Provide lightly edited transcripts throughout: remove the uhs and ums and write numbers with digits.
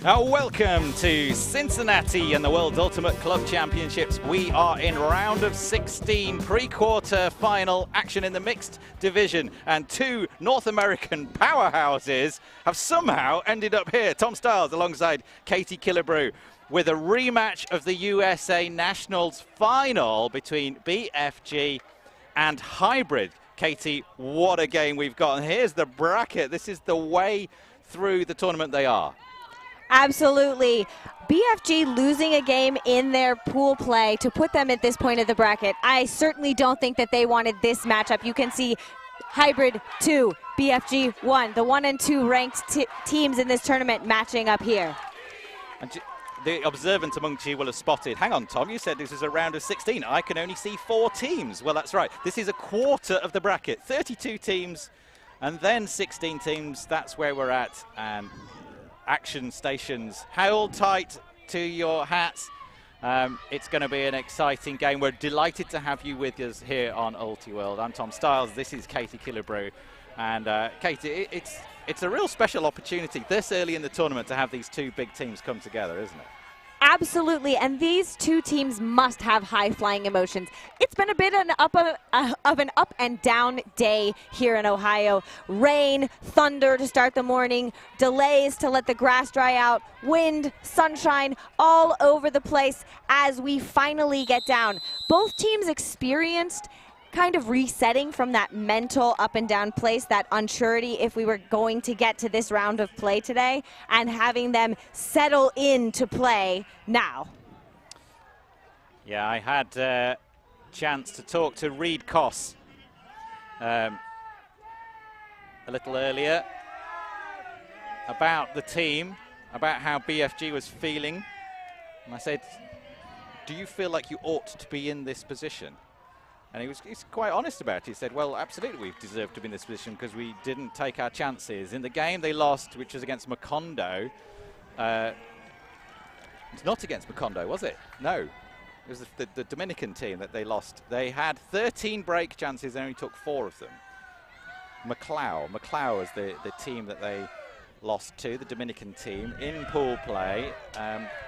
Welcome to Cincinnati and the World Ultimate Club Championships. We are in round of 16, pre-quarter final action in the mixed division, and two North American powerhouses have somehow ended up here. Tom Stiles alongside Katie Killebrew with a rematch of the USA Nationals final between BFG and Hybrid. Katie, what a game we've got. And here's the bracket. This is the way through the tournament they are. Absolutely. BFG losing a game in their pool play to put them at this point of the bracket. I certainly don't think that they wanted this matchup. You can see Hybrid 2, BFG 1, the 1 and 2 ranked teams in this tournament matching up here. And the observant among you will have spotted, hang on, Tom, you said this is a round of 16. I can only see 4 teams. Well, that's right. This is a quarter of the bracket. 32 teams and then 16 teams. That's where we're at. And action stations, hold tight to your hats. It's going to be an exciting game. We're delighted to have you with us here on Ultiworld. I'm Tom Stiles. This is Katie Killebrew. And Katie, it's a real special opportunity this early in the tournament to have these two big teams come together, isn't it? Absolutely, and these two teams must have high-flying emotions. It's been a bit of an up and down day here in Ohio. Rain, thunder to start the morning, delays to let the grass dry out, wind, sunshine, all over the place as we finally get down. Both teams experienced kind of resetting from that mental up and down place, that unsurety if we were going to get to this round of play today, and having them settle into play now. Yeah, I had a chance to talk to Reed Koss a little earlier about the team, about how BFG was feeling. And I said, do you feel like you ought to be in this position? And he's quite honest about it. He said, well, absolutely, we've deserved to be in this position because we didn't take our chances. In the game they lost, which was against Macondo, it's not against Macondo, was it? No. It was the Dominican team that they lost. They had 13 break chances and only took 4 of them. Maclau was the team that they lost to, the Dominican team, in pool play,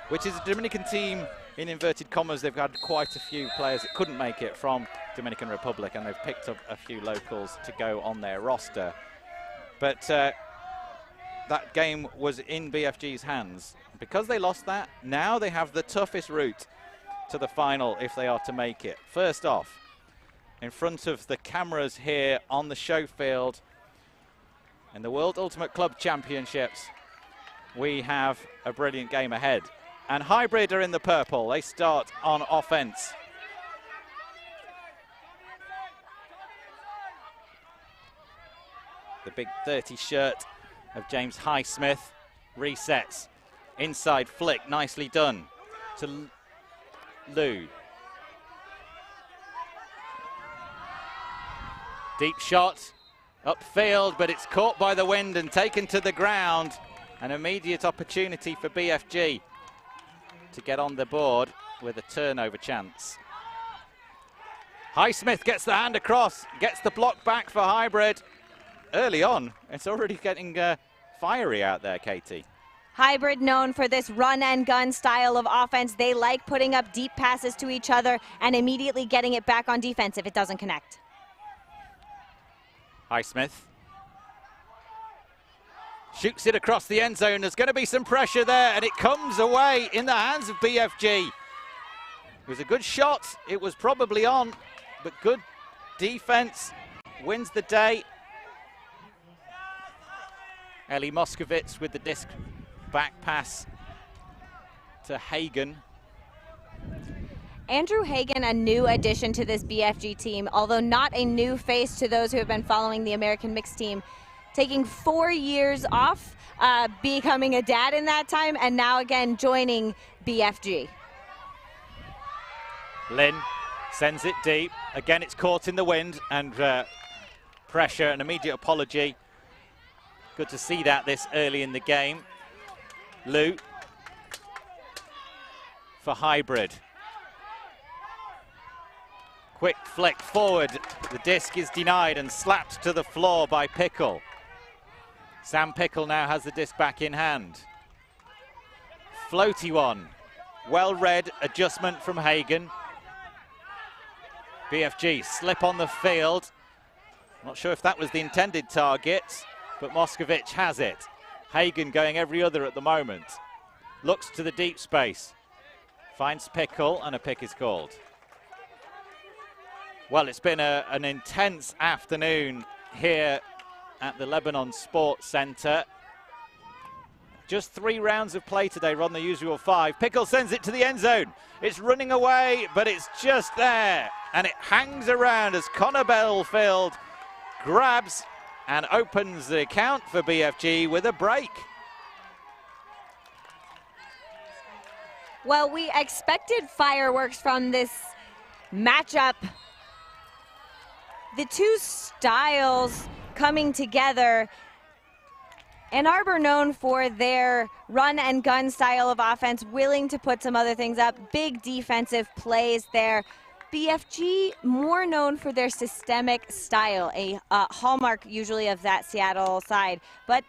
which is a Dominican team, in inverted commas. They've had quite a few players that couldn't make it from Dominican Republic, and they've picked up a few locals to go on their roster. But that game was in BFG's hands. Because they lost that, now they have the toughest route to the final if they are to make it. First off, in front of the cameras here on the show field in the World Ultimate Club Championships, we have a brilliant game ahead. And Hybrid are in the purple. They start on offense. The big 30 shirt of James Highsmith resets. Inside flick, nicely done to Lou. Deep shot, upfield, but it's caught by the wind and taken to the ground. An immediate opportunity for BFG to get on the board with a turnover chance. Highsmith gets the hand across, gets the block back for Hybrid. Early on, it's already getting fiery out there, Katie. Hybrid known for this run and gun style of offense. They like putting up deep passes to each other and immediately getting it back on defense if it doesn't connect. Highsmith shoots it across the end zone. There's going to be some pressure there, and it comes away in the hands of BFG. It was a good shot. It was probably on, but good defense wins the day. Ellie Moskovitz with the disc back pass to Hagen. Andrew Hagen, a new addition to this BFG team, although not a new face to those who have been following the American mixed team. Taking 4 years off, becoming a dad in that time, and now again joining BFG. Lynn sends it deep. Again, it's caught in the wind, and pressure, an immediate apology. Good to see that this early in the game. Lou for Hybrid. Quick flick forward. The disc is denied and slapped to the floor by Pickle. Sam Pickle now has the disc back in hand. floaty one. Well read adjustment from Hagen. BFG slip on the field. Not sure if that was the intended target, but Moskovic has it. Hagen going every other at the moment. Looks to the deep space. Finds Pickle, and a pick is called. Well, it's been an intense afternoon here at the Lebanon Sports Centre. Just 3 rounds of play today, run the usual 5. Pickle sends it to the end zone. It's running away, but it's just there. And it hangs around as Connor Belfield grabs and opens the account for BFG with a break. Well, we expected fireworks from this matchup. The two styles coming together. Ann Arbor known for their run and gun style of offense, willing to put some other things up, big defensive plays there. BFG more known for their systemic style, a hallmark usually of that Seattle side, but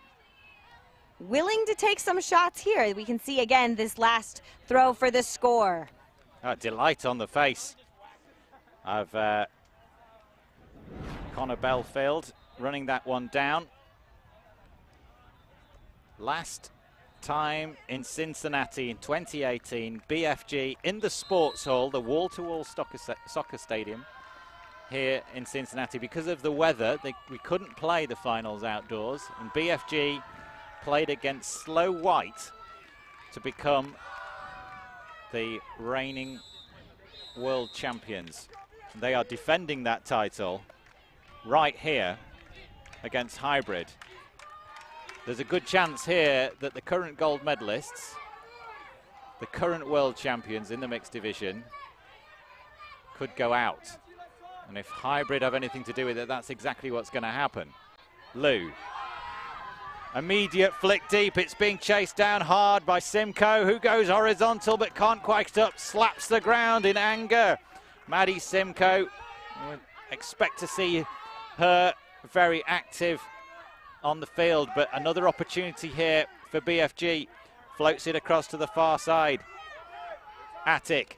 willing to take some shots here. We can see again this last throw for the score. Delight on the face of Connor Belfield running that one down. Last time in Cincinnati in 2018, BFG in the sports hall, the wall-to-wall soccer stadium here in Cincinnati. Because of the weather, we couldn't play the finals outdoors, and BFG played against Slow White to become the reigning world champions. They are defending that title right here against Hybrid. There's a good chance here that the current gold medalists, the current world champions in the mixed division, could go out. And if Hybrid have anything to do with it, that's exactly what's going to happen. Lou. Immediate flick deep. It's being chased down hard by Simcoe, who goes horizontal but can't quite up. Slaps the ground in anger. Maddie Simcoe. Expect to see her very active on the field, but another opportunity here for BFG. Floats it across to the far side. Attic.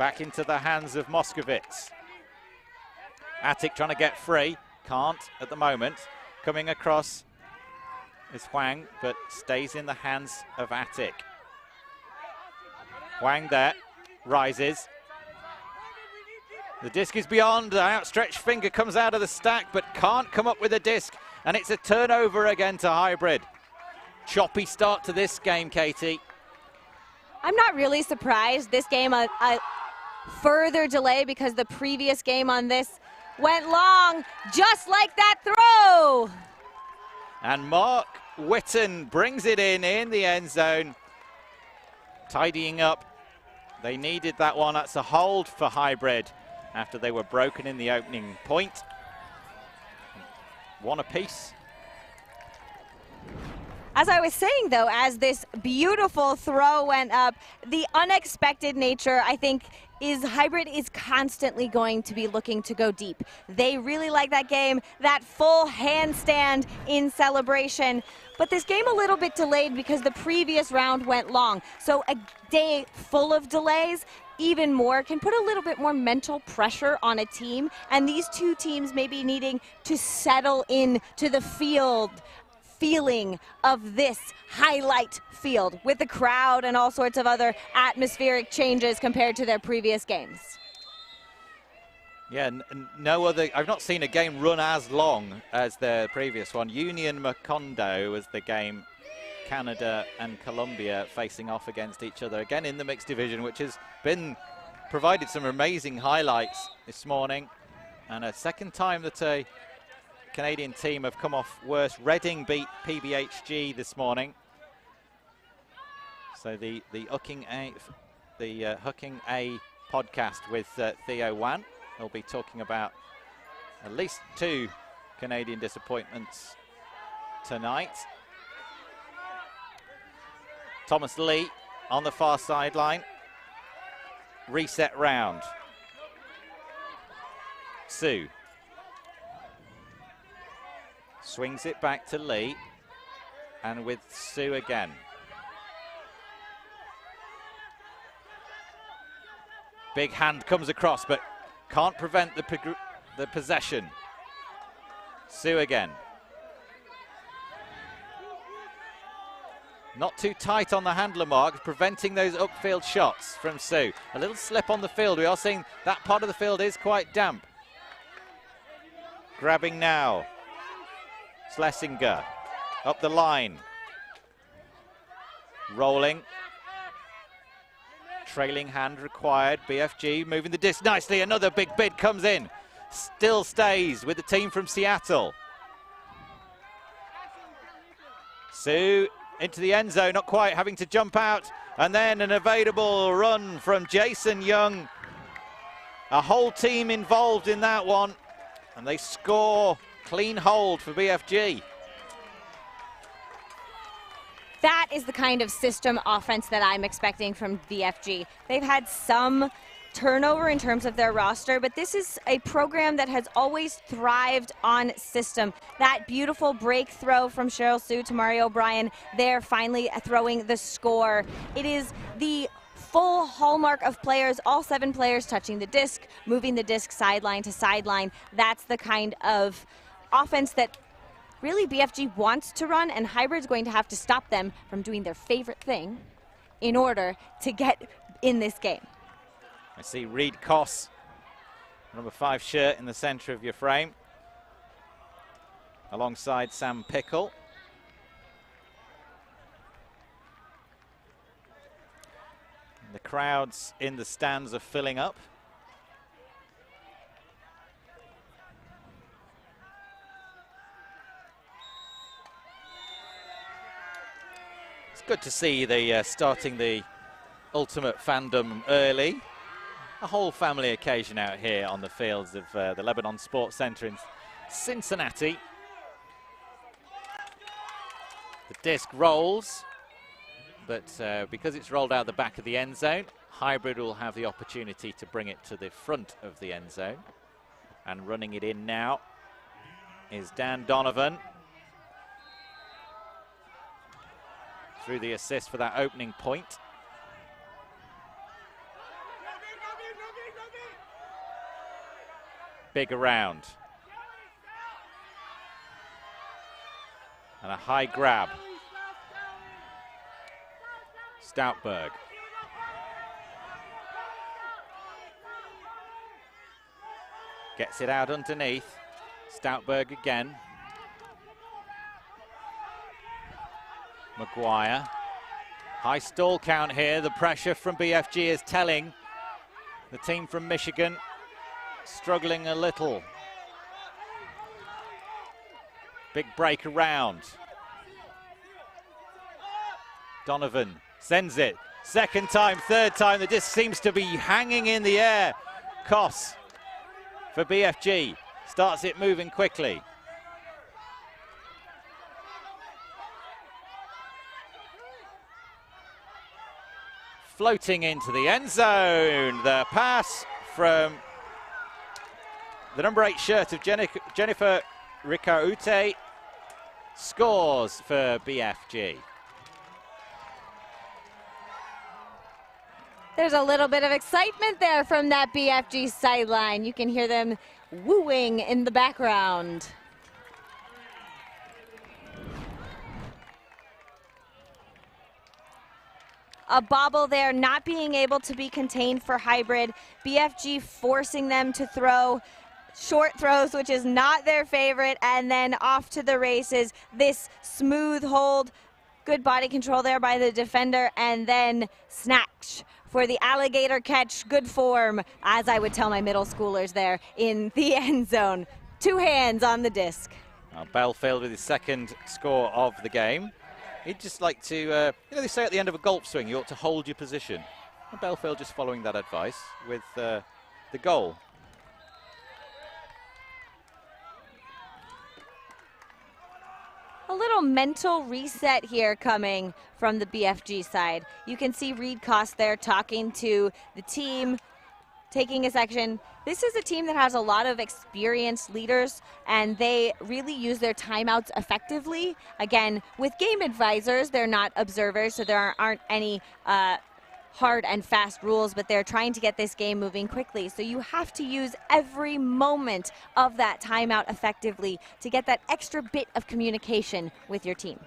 Back into the hands of Moskowitz. Attic trying to get free. Can't at the moment. Coming across is Huang, but stays in the hands of Attic. Huang there. Rises. The disc is beyond. An outstretched finger comes out of the stack, but can't come up with a disc. And it's a turnover again to Hybrid. Choppy start to this game, Katie. I'm not really surprised. This game, a further delay because the previous game on this went long, just like that throw. And Mark Witten brings it in the end zone. Tidying up. They needed that one. That's a hold for Hybrid after they were broken in the opening point. One apiece. As I was saying, though, as this beautiful throw went up, the unexpected nature, I think, is Hybrid is constantly going to be looking to go deep. They really like that game, that full handstand in celebration. But this game a little bit delayed because the previous round went long. So a day full of delays, even more, can put a little bit more mental pressure on a team. And these two teams maybe needing to settle in to the feeling of this highlight field with the crowd and all sorts of other atmospheric changes compared to their previous games. Yeah, no other, I've not seen a game run as long as the previous one. Union Macondo was the game, Canada and Colombia facing off against each other again in the mixed division, which has been provided some amazing highlights this morning, and a second time that a Canadian team have come off worse. Reading beat PBHG this morning. So the Hooking A podcast with Theo Wan. We'll be talking about at least 2 Canadian disappointments tonight. Thomas Lee on the far sideline. Reset round. Sue. Swings it back to Lee. And with Sue again. Big hand comes across, but can't prevent the possession. Su again. Not too tight on the handler mark, preventing those upfield shots from Su. A little slip on the field. We are seeing that part of the field is quite damp. Grabbing now. Schlesinger up the line. Rolling. Trailing hand required. BFG moving the disc nicely. Another big bid comes in. Still stays with the team from Seattle. Su into the end zone, not quite, having to jump out. And then an evadable run from Jason Young. A whole team involved in that one. And they score. Clean hold for BFG. That is the kind of system offense that I'm expecting from BFG. They've had some turnover in terms of their roster, but this is a program that has always thrived on system. That beautiful break throw from Cheryl Su to Mario O'Brien there, finally throwing the score. It is the full hallmark of players, all 7 players touching the disc, moving the disc sideline to sideline. That's the kind of offense that really BFG wants to run, and Hybrid's going to have to stop them from doing their favorite thing in order to get in this game. I see Reed Koss, number 5 shirt in the center of your frame, alongside Sam Pickle. And the crowds in the stands are filling up. It's good to see the starting the ultimate fandom early. A whole family occasion out here on the fields of the Lebanon Sports Center in Cincinnati. The disc rolls, but because it's rolled out the back of the end zone, Hybrid will have the opportunity to bring it to the front of the end zone. And running it in now is Dan Donovan. Through the assist for that opening point. Big around. And a high grab. Stoutberg. Gets it out underneath. Stoutberg again. Maguire. High stall count here. The pressure from BFG is telling. The team from Michigan struggling a little. Big break around. Donovan sends it. Second time, third time. The disc seems to be hanging in the air. Koss for BFG. Starts it moving quickly. Floating into the end zone. The pass from the number 8 shirt of Jennifer Ricaute scores for BFG. There's a little bit of excitement there from that BFG sideline. You can hear them wooing in the background. A bobble there, not being able to be contained for Hybrid. BFG forcing them to throw short throws, which is not their favorite, and then off to the races. This smooth hold, good body control there by the defender, and then snatch for the alligator catch. Good form, as I would tell my middle schoolers there in the end zone. 2 hands on the disc. Belfield with his second score of the game. He'd just like to, you know, they say at the end of a golf swing, you ought to hold your position. And Belfield just following that advice with the goal. A little mental reset here coming from the BFG side. You can see Reed Koss there talking to the team, taking a section. This is a team that has a lot of experienced leaders, and they really use their timeouts effectively. Again, with game advisors, they're not observers, so there aren't any hard and fast rules, but they're trying to get this game moving quickly. So you have to use every moment of that timeout effectively to get that extra bit of communication with your team.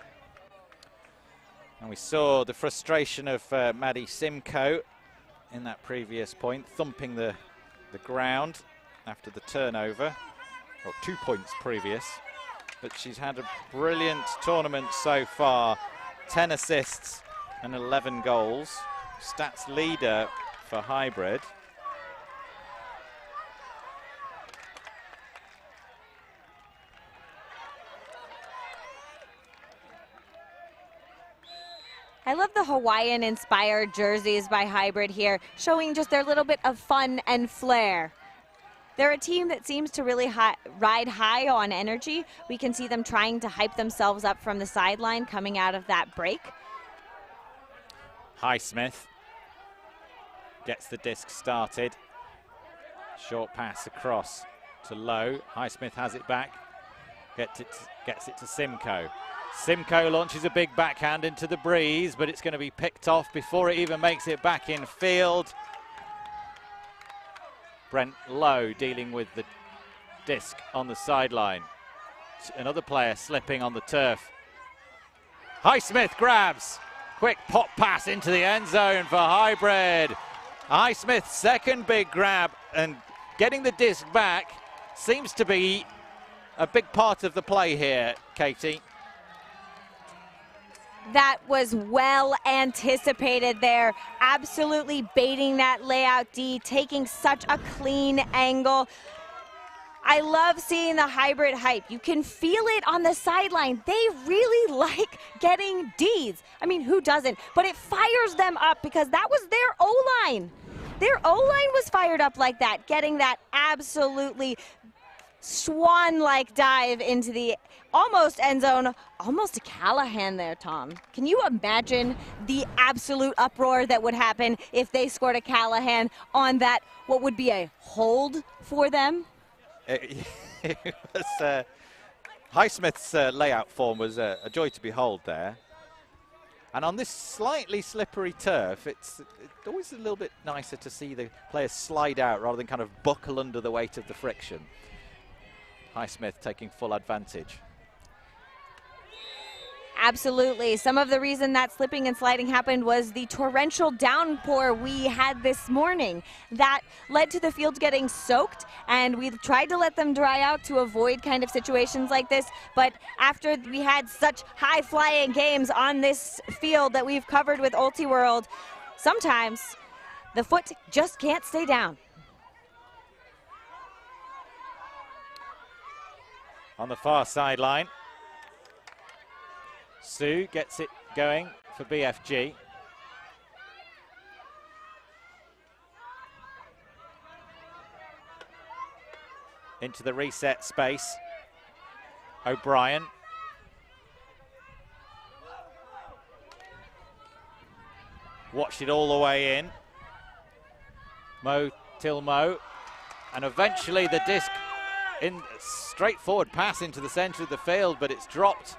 And we saw the frustration of Maddie Simcoe in that previous point, thumping the ground after the turnover, or 2 points previous. But she's had a brilliant tournament so far, 10 assists and 11 goals. Stats leader for Hybrid. I love the Hawaiian-inspired jerseys by Hybrid here, showing just their little bit of fun and flair. They're a team that seems to really ride high on energy. We can see them trying to hype themselves up from the sideline coming out of that break. Highsmith gets the disc started. Short pass across to Lowe. Highsmith has it back. Gets it to Simcoe. Simcoe launches a big backhand into the breeze, but it's going to be picked off before it even makes it back in field. Brent Lowe dealing with the disc on the sideline. Another player slipping on the turf. Highsmith grabs. Quick pop pass into the end zone for Hybrid. Highsmith's second big grab, and getting the disc back seems to be a big part of the play here, Katie. That was well anticipated there. Absolutely baiting that layout D, taking such a clean angle. I love seeing the Hybrid hype. You can feel it on the sideline. They really like getting Ds. I mean, who doesn't? But it fires them up because that was their O-line. Their O-line was fired up like that, getting that absolutely swan-like dive into the almost end zone, almost a Callahan there, Tom. Can you imagine the absolute uproar that would happen if they scored a Callahan on that, what would be a hold for them? It was, Highsmith's layout form was a joy to behold there. And on this slightly slippery turf, it's always a little bit nicer to see the players slide out rather than kind of buckle under the weight of the friction. Highsmith taking full advantage. Absolutely. Some of the reason that slipping and sliding happened was the torrential downpour we had this morning. That led to the field getting soaked, and we tried to let them dry out to avoid kind of situations like this. But after we had such high-flying games on this field that we've covered with Ultiworld, sometimes the foot just can't stay down. On the far sideline, Sue gets it going for BFG. Into the reset space. O'Brien. Watched it all the way in. Mo Tilmo. And eventually the disc in straightforward pass into the center of the field, but it's dropped.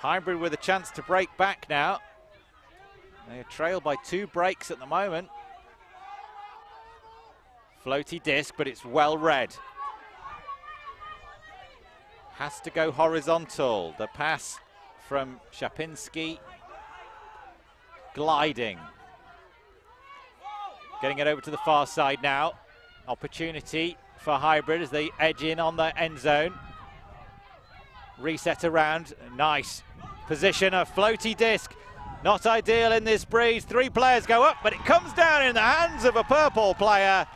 Hybrid with a chance to break back now. They are trailed by 2 breaks at the moment. Floaty disc, but it's well read. Has to go horizontal. The pass from Shapinski. Gliding. Getting it over to the far side now. Opportunity for Hybrid as they edge in on the end zone. Reset around. Nice position, a floaty disc. Not ideal in this breeze. 3 players go up, but it comes down in the hands of a purple player.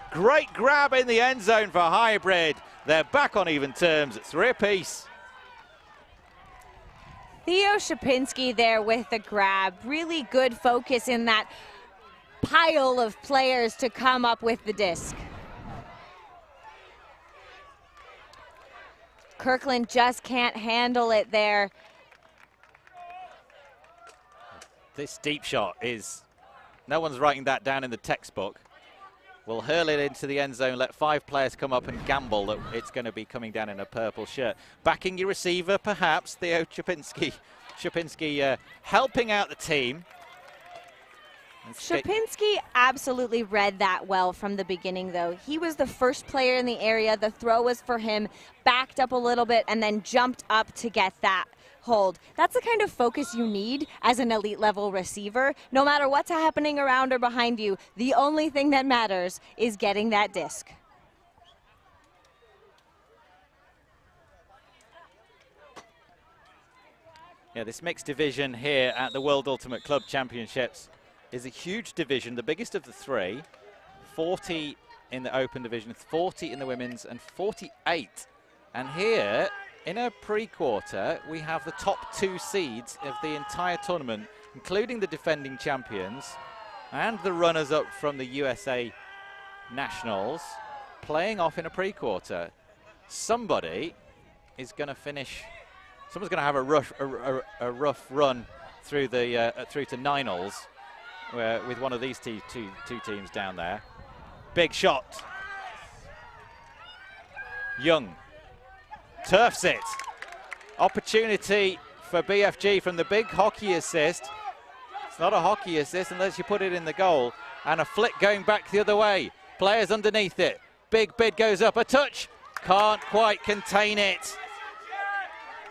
Great grab in the end zone for Hybrid. They're back on even terms. It's 3 apiece. Theo Shapinski there with the grab. Really good focus in that pile of players to come up with the disc. Kirkland just can't handle it there. This deep shot is, no one's writing that down in the textbook. will hurl it into the end zone, let 5 players come up and gamble that it's going to be coming down in a purple shirt. Backing your receiver, perhaps, Theo Czapinski. Czapinski helping out the team. Czapinski absolutely read that well from the beginning, though. He was the first player in the area. The throw was for him, backed up a little bit, and then jumped up to get that hold. That's the kind of focus you need as an elite level receiver. No matter what's happening around or behind you, the only thing that matters is getting that disc. Yeah, this mixed division here at the World Ultimate Club Championships is a huge division, the biggest of the 3. 40 in the open division, 40 in the women's, and 48. And here, in a pre-quarter, we have the top 2 seeds of the entire tournament, including the defending champions and the runners-up from the USA Nationals, playing off in a pre-quarter. Somebody is going to finish. Someone's going to have a rough run through the through to Ninals. With one of these two teams down there. Big shot. Young turfs it. Opportunity for BFG from the big hockey assist. It's not a hockey assist unless you put it in the goal. And a flick going back the other way. Players underneath it. Big bid goes up. A touch. Can't quite contain it.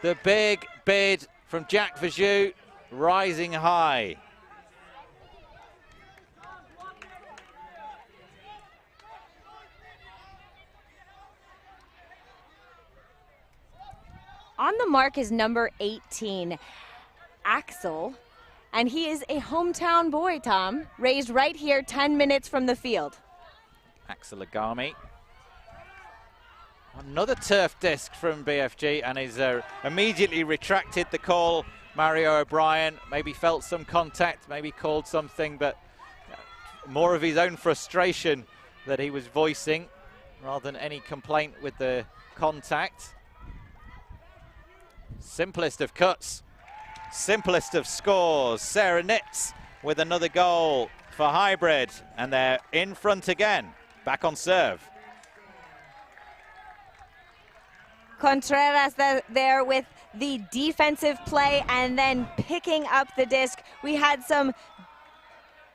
The big bid from Jack Verjou rising high. On the mark is number 18, Axel, and he is a hometown boy, Tom, raised right here 10 minutes from the field. Axel Agami. Another turf disc from BFG, and he's immediately retracted the call. Mario O'Brien maybe felt some contact, maybe called something, but more of his own frustration that he was voicing rather than any complaint with the contact. Simplest of cuts, simplest of scores. Sarah Nitz with another goal for Hybrid, and they're in front again, back on serve. Contreras there with the defensive play and then picking up the disc. We had some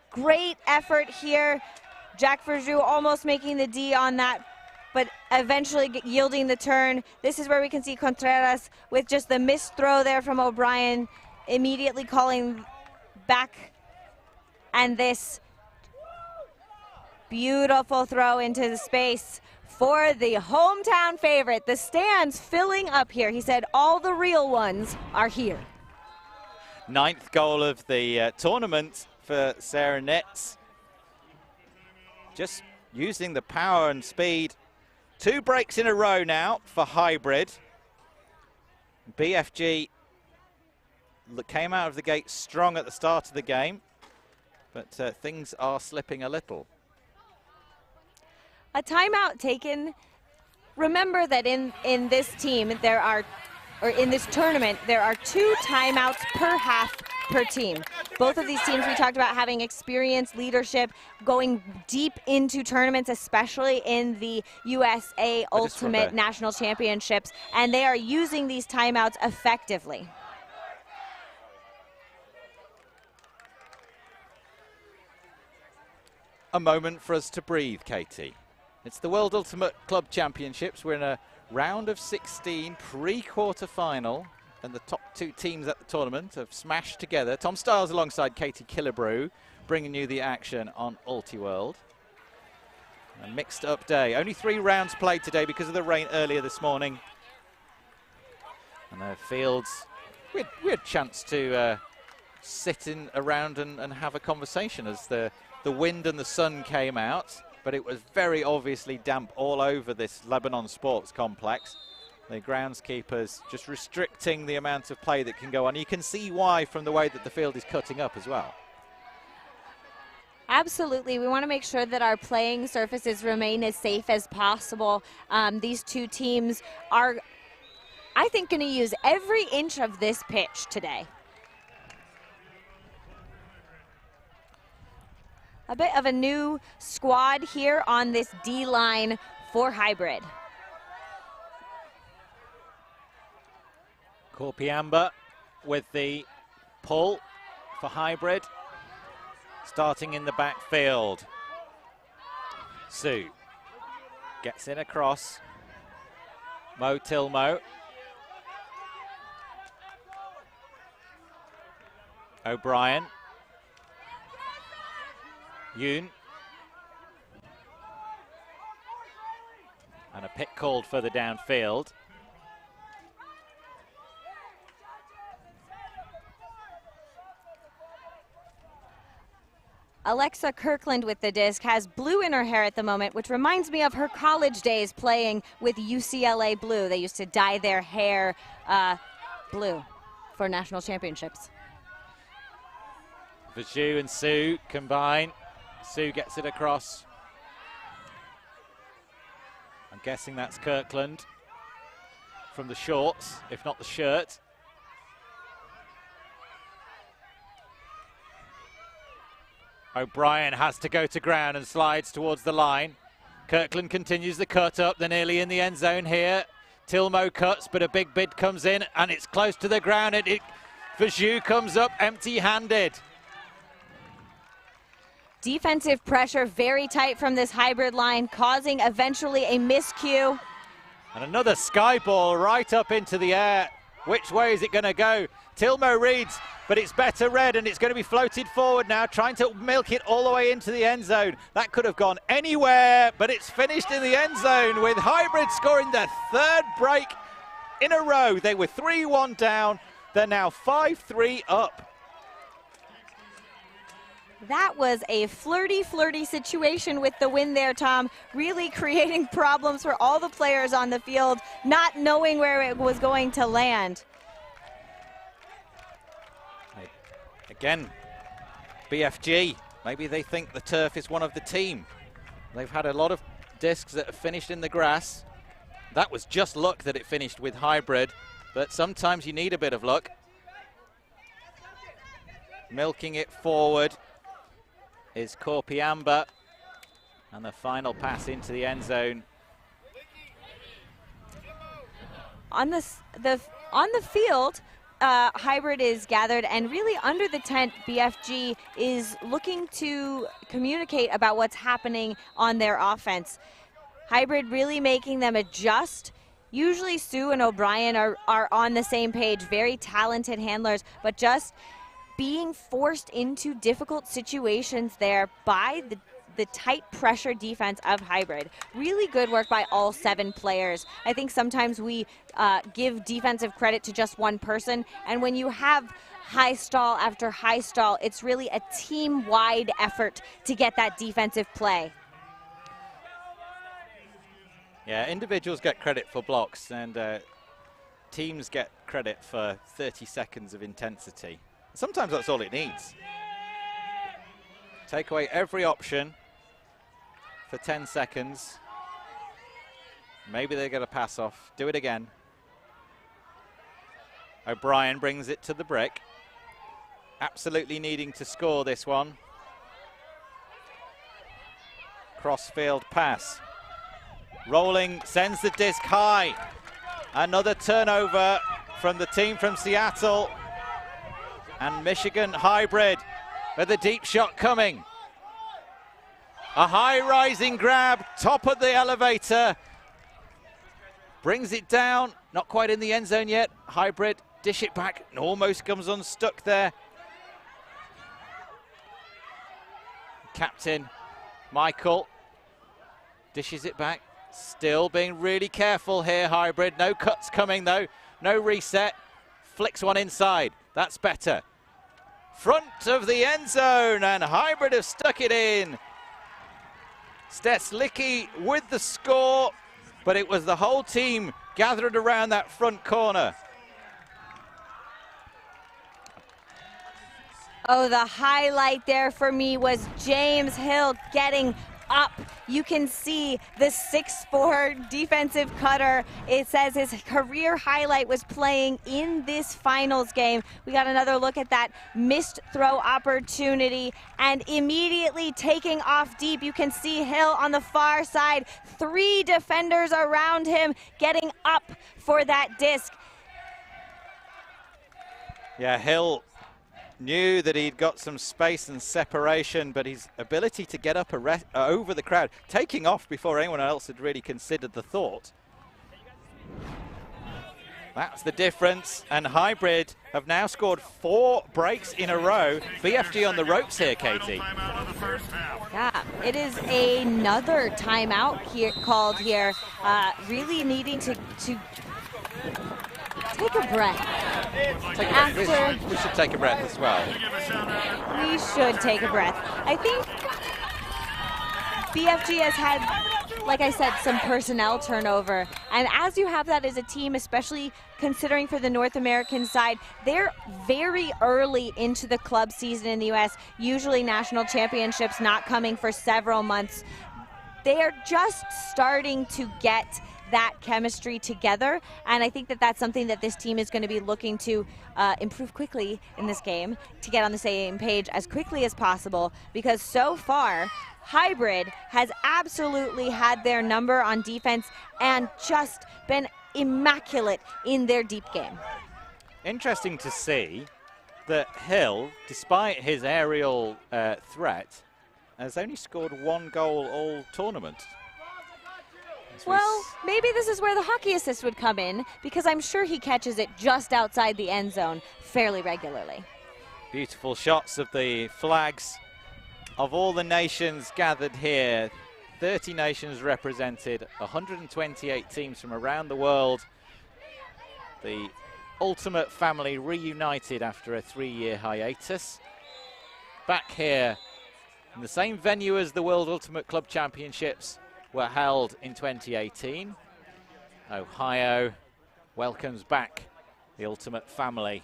great effort here. Jack Verjou almost making the D on that, but eventually yielding the turn. This is where we can see Contreras with just the missed throw there from O'Brien, immediately calling back. And this beautiful throw into the space for the hometown favorite. The stands filling up here. He said all the real ones are here. 9th goal of the tournament for Sarah Nitz. Just using the power and speed. 2 breaks in a row now for Hybrid. BFG came out of the gate strong at the start of the game, but things are slipping a little. A timeout taken. Remember that in this team there are, or in this tournament, there are 2 timeouts per half per team. Both of these teams we talked about having experience, leadership, going deep into tournaments, especially in the USA Ultimate National Championships, and they are using these timeouts effectively. A moment for us to breathe, Katie. It's the World Ultimate Club Championships. We're in a round of 16 pre-quarter final, and the top 2 teams at the tournament have smashed together. Tom Stiles alongside Katie Killebrew, bringing you the action on Ultiworld. A mixed up day. Only 3 rounds played today because of the rain earlier this morning. And the fields, we had a chance to sit in around and have a conversation as the wind and the sun came out, but it was very obviously damp all over this Lebanon Sports Complex. The groundskeepers just restricting the amount of play that can go on. You can see why from the way that the field is cutting up as well. Absolutely. We want to make sure that our playing surfaces remain as safe as possible. These 2 teams are, I think, going to use every inch of this pitch today. a bit of a new squad here on this D line for Hybrid. Korpiamba with the pull for Hybrid, starting in the backfield. Sue gets in across. Mo Tilmo. O'Brien. Yoon. And a pick called further downfield. Alexa Kirkland with the disc has blue in her hair at the moment, which reminds me of her college days playing with UCLA Blue. They used to dye their hair blue for national championships. Vaju and Sue combine. Sue gets it across. I'm guessing that's Kirkland from the shorts, if not the shirt. O'Brien has to go to ground and slides towards the line. Kirkland continues the cut up. They're nearly in the end zone here. Tilmo cuts, but a big bid comes in, and it's close to the ground. Vaju comes up empty-handed. Defensive pressure very tight from this Hybrid line, causing eventually a miscue. And another sky ball right up into the air. Which way is it going to go? Tilmo reads, but it's better read, and it's going to be floated forward now, trying to milk it all the way into the end zone. That could have gone anywhere, but it's finished in the end zone with Hybrid scoring their third break in a row. They were 3-1 down. They're now 5-3 up. That was a flirty situation with the win there, Tom. Really creating problems for all the players on the field, not knowing where it was going to land. Again, BFG, maybe they think the turf is one of the team. They've had a lot of discs that have finished in the grass. That was just luck that it finished with Hybrid, but sometimes you need a bit of luck. Milking it forward is Korpiamba, and the final pass into the end zone. On the field, Hybrid is gathered, and really under the tent, BFG is looking to communicate about what's happening on their offense. Hybrid really making them adjust. Usually Sue and O'Brien are on the same page, very talented handlers, but just being forced into difficult situations there by the tight pressure defense of Hybrid. Really good work by all 7 players. I think sometimes we give defensive credit to just one person, and when you have high stall after high stall, it's really a team-wide effort to get that defensive play. Yeah, individuals get credit for blocks, and teams get credit for 30 seconds of intensity. Sometimes that's all it needs. Take away every option for 10 seconds. Maybe they get a pass off. Do it again. O'Brien brings it to the brick. Absolutely needing to score this one. Crossfield pass. Rolling, sends the disc high. Another turnover from the team from Seattle. And Michigan Hybrid with a deep shot coming. A high rising grab, top of the elevator. Brings it down, not quite in the end zone yet. Hybrid dish it back, and almost comes unstuck there. Captain Michael dishes it back. Still being really careful here, Hybrid. No cuts coming though, no reset. Flicks one inside, that's better. Front of the end zone, and Hybrid have stuck it in. Stetslicki with the score, but it was the whole team gathered around that front corner. Oh, the highlight there for me was James Hill getting up. You can see the 6'4" defensive cutter. It says his career highlight was playing in this finals game. We got another look at that missed throw opportunity and immediately taking off deep. You can see Hill on the far side. 3 defenders around him getting up for that disc. Yeah, Hill knew that he'd got some space and separation, but his ability to get up over the crowd, taking off before anyone else had really considered the thought. That's the difference, and Hybrid have now scored 4 breaks in a row. BFG on the ropes here, Katie. Yeah, it is another timeout here called here. Really needing to take a breath. We should take a breath as well. We should take a breath. I think BFG has had, like I said, some personnel turnover. And as you have that as a team, especially considering for the North American side, they're very early into the club season in the U.S., usually national championships not coming for several months. They are just starting to get that chemistry together, and I think that that's something that this team is going to be looking to improve quickly in this game, to get on the same page as quickly as possible, because so far Hybrid has absolutely had their number on defense and just been immaculate in their deep game. Interesting to see that Hill, despite his aerial threat, has only scored 1 goal all tournament. Well, maybe this is where the hockey assist would come in, because I'm sure he catches it just outside the end zone fairly regularly. Beautiful shots of the flags of all the nations gathered here. 30 nations represented, 128 teams from around the world. The Ultimate family reunited after a 3-year hiatus. Back here in the same venue as the World Ultimate Club Championships were held in 2018. Ohio welcomes back the Ultimate family.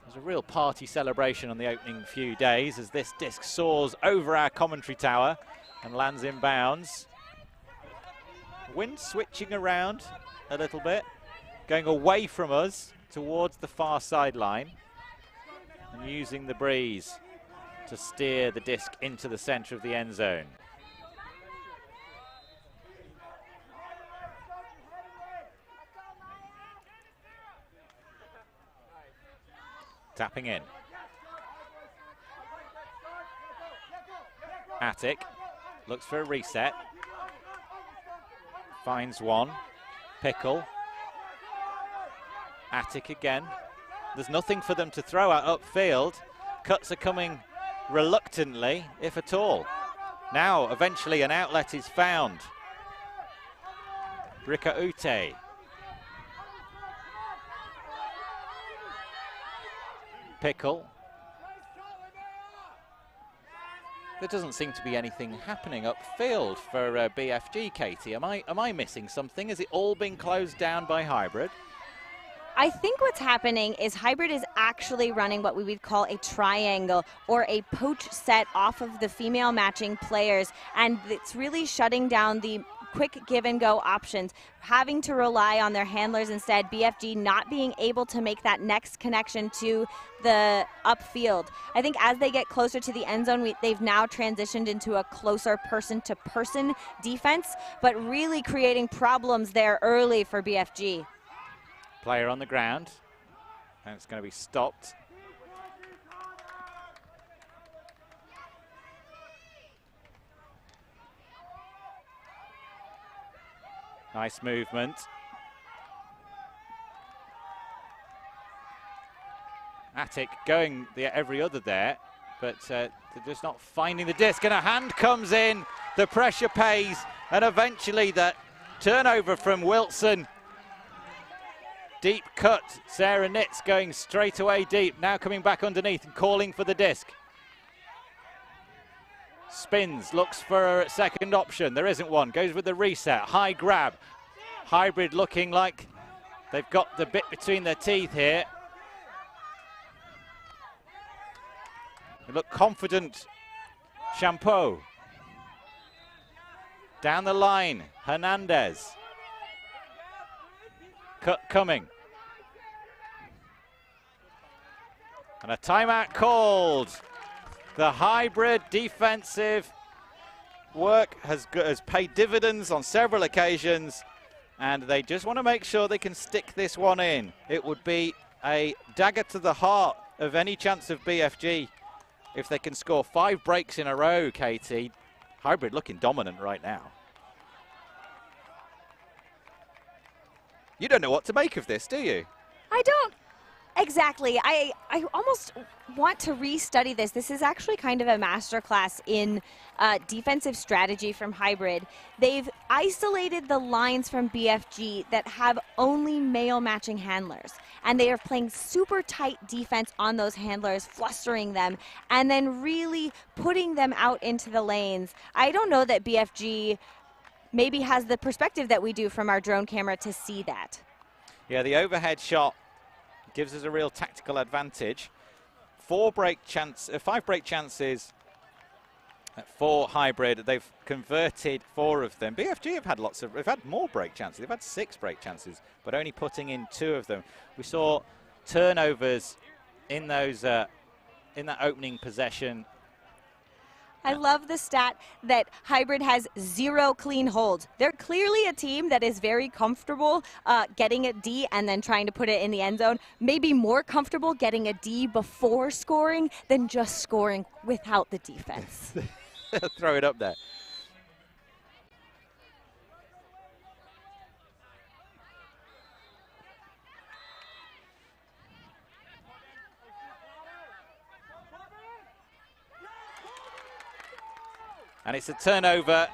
There's a real party celebration on the opening few days as this disc soars over our commentary tower and lands in bounds. Wind switching around a little bit, going away from us towards the far sideline and using the breeze to steer the disc into the center of the end zone. Tapping in. Attic looks for a reset. Finds one. Pickle. Attic again. There's nothing for them to throw at upfield. Cuts are coming reluctantly, if at all. Now, eventually, an outlet is found. Rikaute. Pickle. There doesn't seem to be anything happening upfield for BFG, Katie. Am I missing something? Has it all been closed down by Hybrid? I think what's happening is Hybrid is actually running what we would call a triangle or a poach set off of the female matching players, and it's really shutting down the quick give and go options, having to rely on their handlers instead, BFG not being able to make that next connection to the upfield. I think as they get closer to the end zone, they've now transitioned into a closer person-to-person defense, but really creating problems there early for BFG. Player on the ground, and it's going to be stopped. Nice movement. Attic going every other there, but they're just not finding the disc, and a hand comes in, the pressure pays, and eventually that turnover from Wilson. Deep cut, Sarah Nitz going straight away deep, now coming back underneath and calling for the disc. Spins, looks for a second option, there isn't one, goes with the reset, high grab. Hybrid looking like they've got the bit between their teeth here. They look confident. Champeau. Down the line, Hernandez. Coming. And a timeout called. The hybrid defensive work has paid dividends on several occasions, and they just want to make sure they can stick this one in. It would be a dagger to the heart of any chance of BFG if they can score 5 breaks in a row, Katie. Hybrid looking dominant right now. You don't know what to make of this, do you? I don't. Exactly. I almost want to restudy this. This is actually kind of a masterclass in defensive strategy from Hybrid. They've isolated the lines from BFG that have only male matching handlers, and they are playing super tight defense on those handlers, flustering them, and then really putting them out into the lanes. I don't know that BFG maybe has the perspective that we do from our drone camera to see that. Yeah, the overhead shot gives us a real tactical advantage. 5 break chances for Hybrid. They've converted 4 of them. BFG have had more break chances. They've had 6 break chances, but only putting in 2 of them. We saw turnovers in those in that opening possession. I love the stat that Hybrid has 0 clean holds. They're clearly a team that is very comfortable getting a D and then trying to put it in the end zone. Maybe more comfortable getting a D before scoring than just scoring without the defense. Throw it up there. And it's a turnover.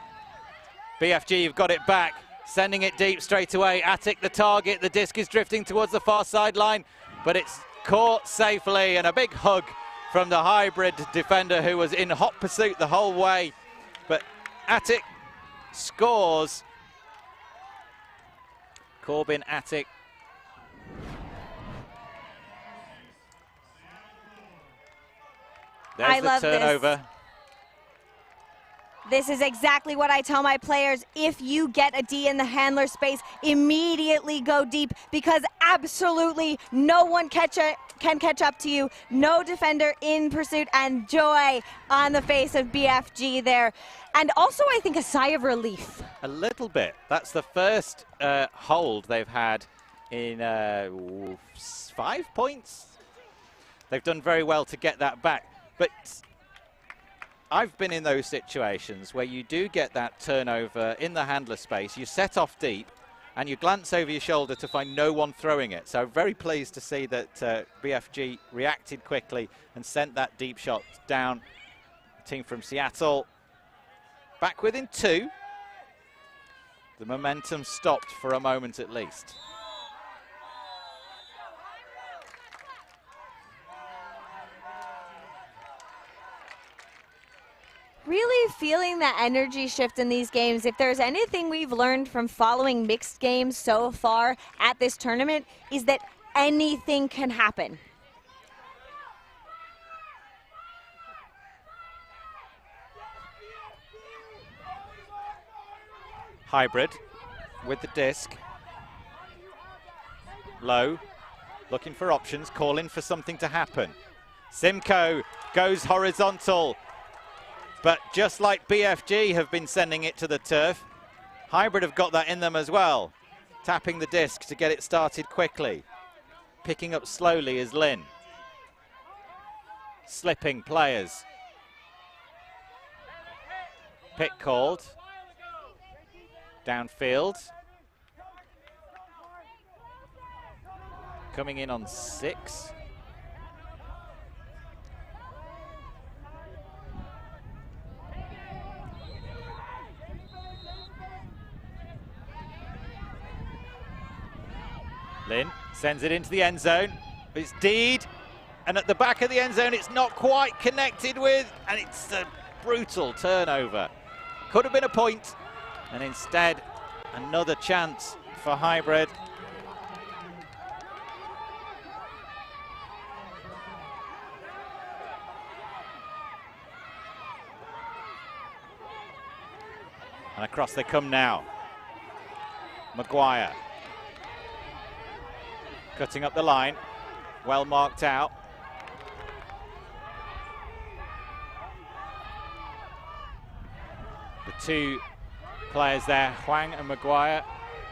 BFG have got it back, sending it deep straight away. Attic the target. The disc is drifting towards the far sideline, but it's caught safely, and a big hug from the Hybrid defender who was in hot pursuit the whole way. But Attic scores. Corbin Attic. There's the turnover. This is exactly what I tell my players. If you get a D in the handler space, immediately go deep, because absolutely no one can catch up to you. No defender in pursuit, and joy on the face of BFG there. And also, I think, a sigh of relief. A little bit. That's the first hold they've had in 5 points. They've done very well to get that back. But I've been in those situations where you do get that turnover in the handler space, you set off deep, and you glance over your shoulder to find no one throwing it. So very pleased to see that BFG reacted quickly and sent that deep shot down. The team from Seattle back within 2. The momentum stopped for a moment at least. Really feeling the energy shift in these games. If there's anything we've learned from following mixed games so far at this tournament, is that anything can happen. Hybrid with the disc. Low, looking for options, calling for something to happen. Simcoe goes horizontal. But just like BFG have been sending it to the turf, Hybrid have got that in them as well. Tapping the disc to get it started quickly. Picking up slowly is Lin. Slipping players. Pick called. Downfield. Coming in on 6. Lin sends it into the end zone. It's Deed, and at the back of the end zone it's not quite connected with, and it's a brutal turnover. Could have been a point, and instead another chance for Hybrid. And across they come now. Maguire. Cutting up the line. Well marked out. The two players there, Hwang and Maguire,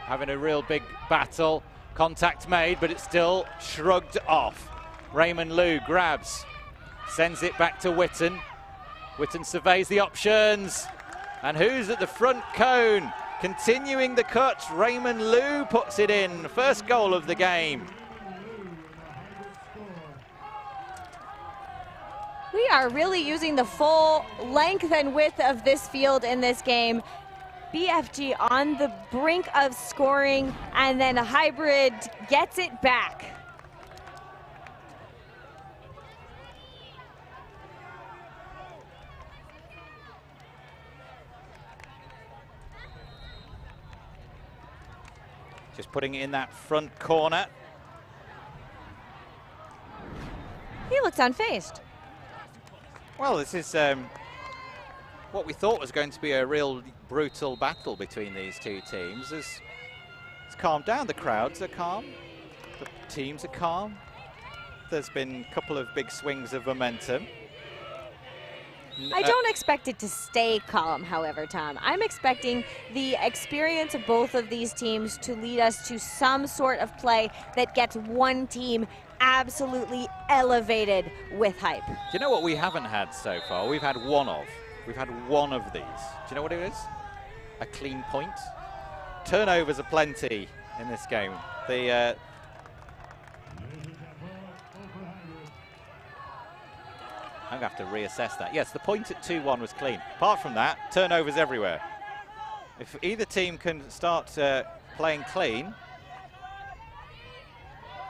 having a real big battle. Contact made, but it's still shrugged off. Raymond Liu grabs, sends it back to Witten. Witten surveys the options. And who's at the front cone? Continuing the cut, Raymond Liu puts it in. First goal of the game. We are really using the full length and width of this field in this game. BFG on the brink of scoring, and then a Hybrid gets it back. Just putting it in that front corner. He looks unfazed. Well, this is what we thought was going to be a real brutal battle between these two teams. It's calmed down. The crowds are calm. The teams are calm. There's been a couple of big swings of momentum. I don't expect it to stay calm, however, Tom. I'm expecting the experience of both of these teams to lead us to some sort of play that gets one team absolutely elevated with hype. Do you know what we haven't had so far? We've had one of. We've had one of these. Do you know what it is? A clean point. Turnovers are plenty in this game. I'm going to have to reassess that. Yes, the point at 2-1 was clean. Apart from that, turnovers everywhere. If either team can start playing clean,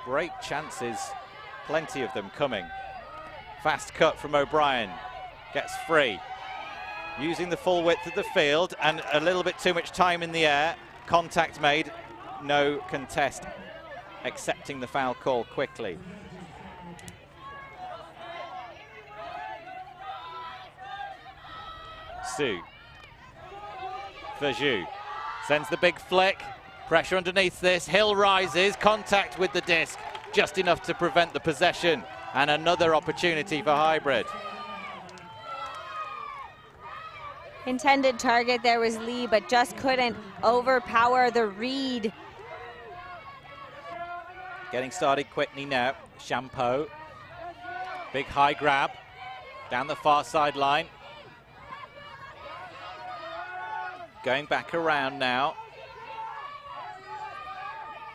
great chances, plenty of them coming. Fast cut from O'Brien, gets free. Using the full width of the field and a little bit too much time in the air. Contact made, no contest, accepting the foul call quickly. Su. Verjus sends the big flick. Pressure underneath this. Hill rises. Contact with the disc. Just enough to prevent the possession. And another opportunity for Hybrid. Intended target there was Lee, but just couldn't overpower the read. Getting started quickly now. Champeau. Big high grab. Down the far sideline. Going back around now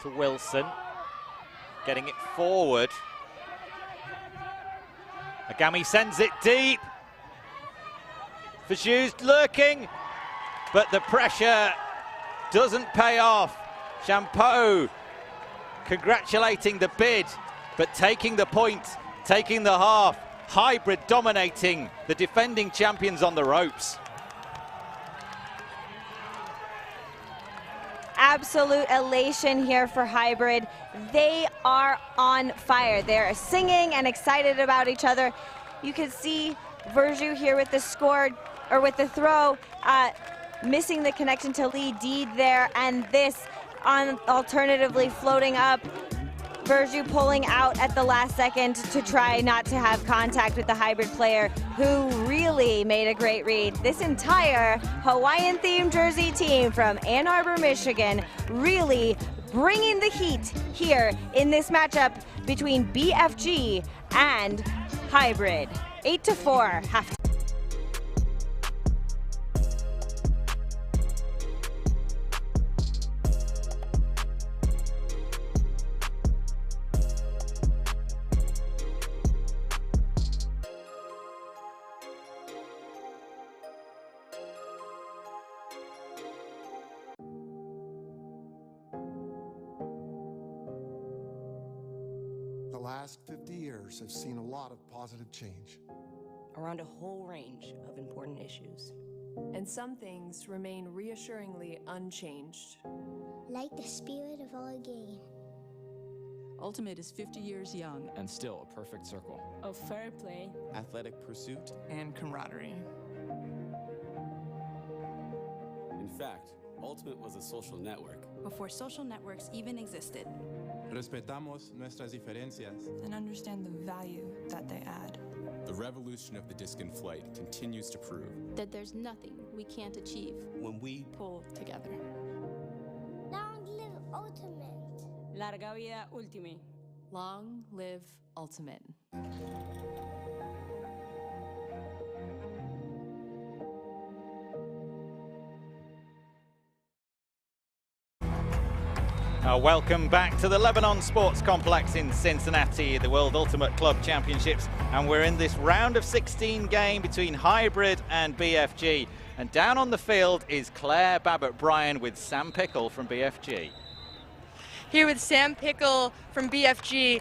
to Wilson, getting it forward. Agami sends it deep. Verjus lurking, but the pressure doesn't pay off. Champeau congratulating the bid, but taking the point, taking the half. Hybrid dominating the defending champions on the ropes. Absolute elation here for Hybrid. They are on fire. They're singing and excited about each other. You can see Verjus here with the score, or with the throw, missing the connection to Lee Deed there, and this on alternatively floating up. Verjus pulling out at the last second to try not to have contact with the Hybrid player, who really made a great read. This entire Hawaiian-themed jersey team from Ann Arbor, Michigan, really bringing the heat here in this matchup between BFG and Hybrid. 8-4 half. The last 50 years have seen a lot of positive change around a whole range of important issues. And some things remain reassuringly unchanged. Like the spirit of our game. Ultimate is 50 years young and still a perfect circle of fair play, athletic pursuit, and camaraderie. In fact, Ultimate was a social network. Before social networks even existed. Respetamos nuestras diferencias. And understand the value that they add. The revolution of the disc in flight continues to prove that there's nothing we can't achieve when we pull together. Long live Ultimate. Larga vida Ultimate. Long live Ultimate. Welcome back to the Lebanon Sports Complex in Cincinnati, the World Ultimate Club Championships, and we're in this round of 16 game between Hybrid and BFG. And down on the field is Claire Babbitt-Bryan with Sam Pickle from BFG. Here with Sam Pickle from BFG.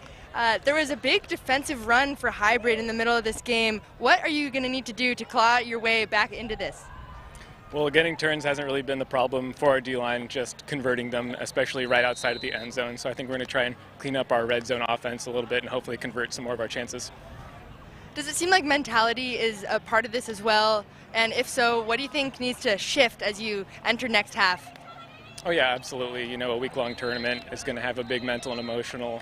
There was a big defensive run for Hybrid in the middle of this game. What are you going to need to do to claw your way back into this? Well, getting turns hasn't really been the problem for our D-line, just converting them, especially right outside of the end zone. So I think we're going to try and clean up our red zone offense a little bit and hopefully convert some more of our chances. Does it seem like mentality is a part of this as well? And if so, what do you think needs to shift as you enter next half? Oh yeah, absolutely. You know, a week-long tournament is going to have a big mental and emotional,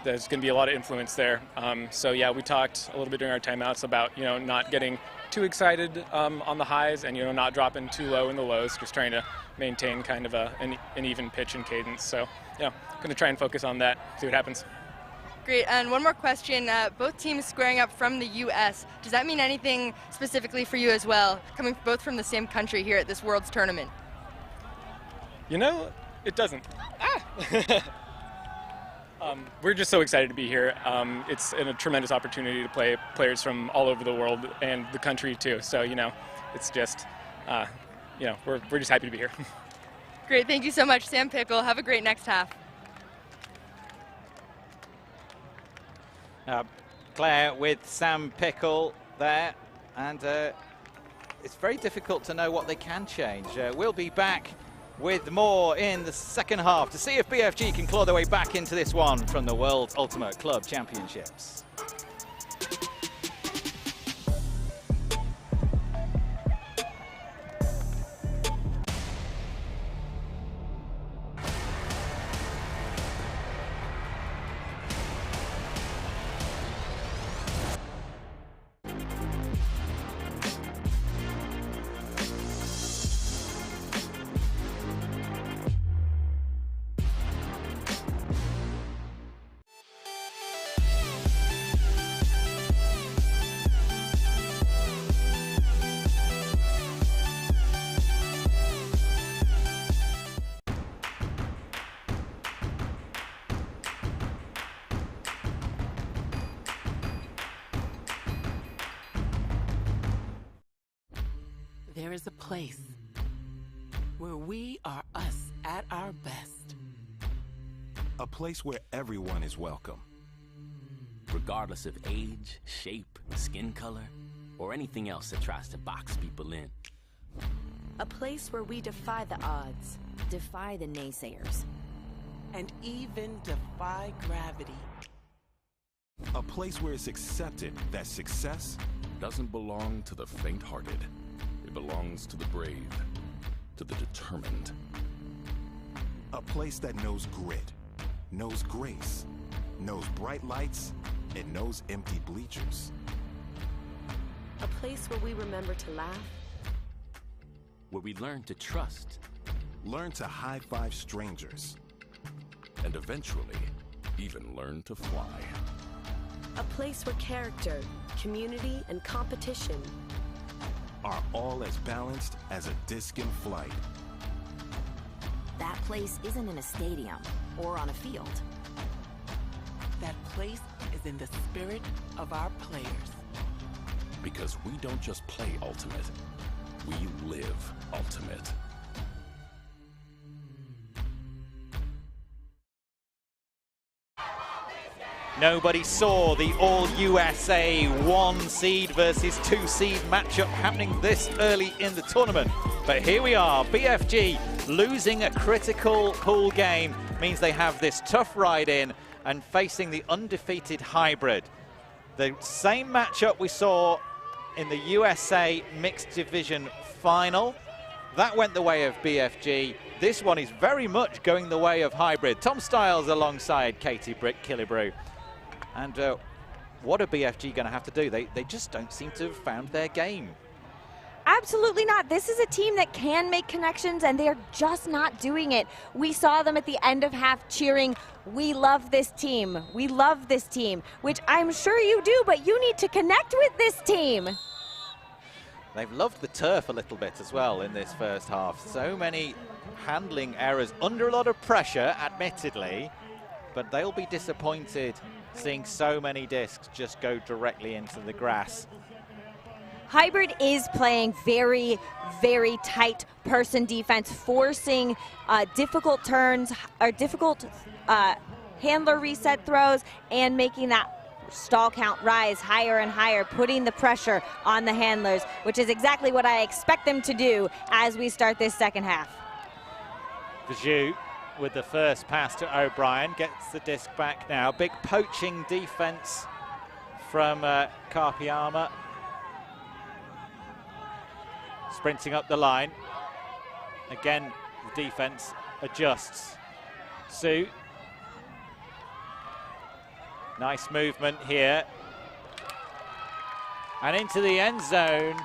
there's going to be a lot of influence there. So yeah, we talked a little bit during our timeouts about, not getting too excited on the highs and, not dropping too low in the lows, just trying to maintain kind of an even pitch and cadence. So yeah, going to try and focus on that, see what happens. Great, and one more question. Both teams squaring up from the U.S. Does that mean anything specifically for you as well, coming both from the same country here at this World's Tournament? It doesn't. We're just so excited to be here. It's a tremendous opportunity to play players from all over the world and the country too. So, it's just, we're just happy to be here. Great, thank you so much, Sam Pickle. Have a great next half. Claire with Sam Pickle there, and it's very difficult to know what they can change. We'll be back with more in the second half to see if BFG can claw their way back into this one from the World Ultimate Club Championships. There is a place where we are us at our best. A place where everyone is welcome. Regardless of age, shape, skin color, or anything else that tries to box people in. A place where we defy the odds, defy the naysayers, and even defy gravity. A place where it's accepted that success doesn't belong to the faint-hearted. It belongs to the brave, to the determined. A place that knows grit, knows grace, knows bright lights, and knows empty bleachers. A place where we remember to laugh. Where we learn to trust. Learn to high-five strangers. And eventually, even learn to fly. A place where character, community, and competition are all as balanced as a disc in flight. That place isn't in a stadium or on a field. That place is in the spirit of our players. Because we don't just play Ultimate, we live Ultimate. Nobody saw the All-USA 1 seed versus 2 seed matchup happening this early in the tournament. But here we are, BFG losing a critical pool game means they have this tough ride in and facing the undefeated Hybrid. The same matchup we saw in the USA Mixed Division final. That went the way of BFG. This one is very much going the way of Hybrid. Tom Stiles alongside Katie Killebrew. And what are BFG going to have to do? They just don't seem to have found their game. Absolutely not. This is a team that can make connections, and they're just not doing it. We saw them at the end of half cheering, "We love this team. We love this team," which I'm sure you do, but you need to connect with this team. They've loved the turf a little bit as well in this first half. So many handling errors under a lot of pressure, admittedly, but they'll be disappointed seeing so many discs just go directly into the grass. Hybrid is playing very, very tight person defense, forcing difficult turns or difficult handler reset throws and making that stall count rise higher and higher, putting the pressure on the handlers, which is exactly what I expect them to do as we start this second half. Vijou with the first pass to O'Brien, gets the disc back now. Big poaching defense from Karpiyama. Sprinting up the line. Again, the defense adjusts. Su. Nice movement here. And into the end zone.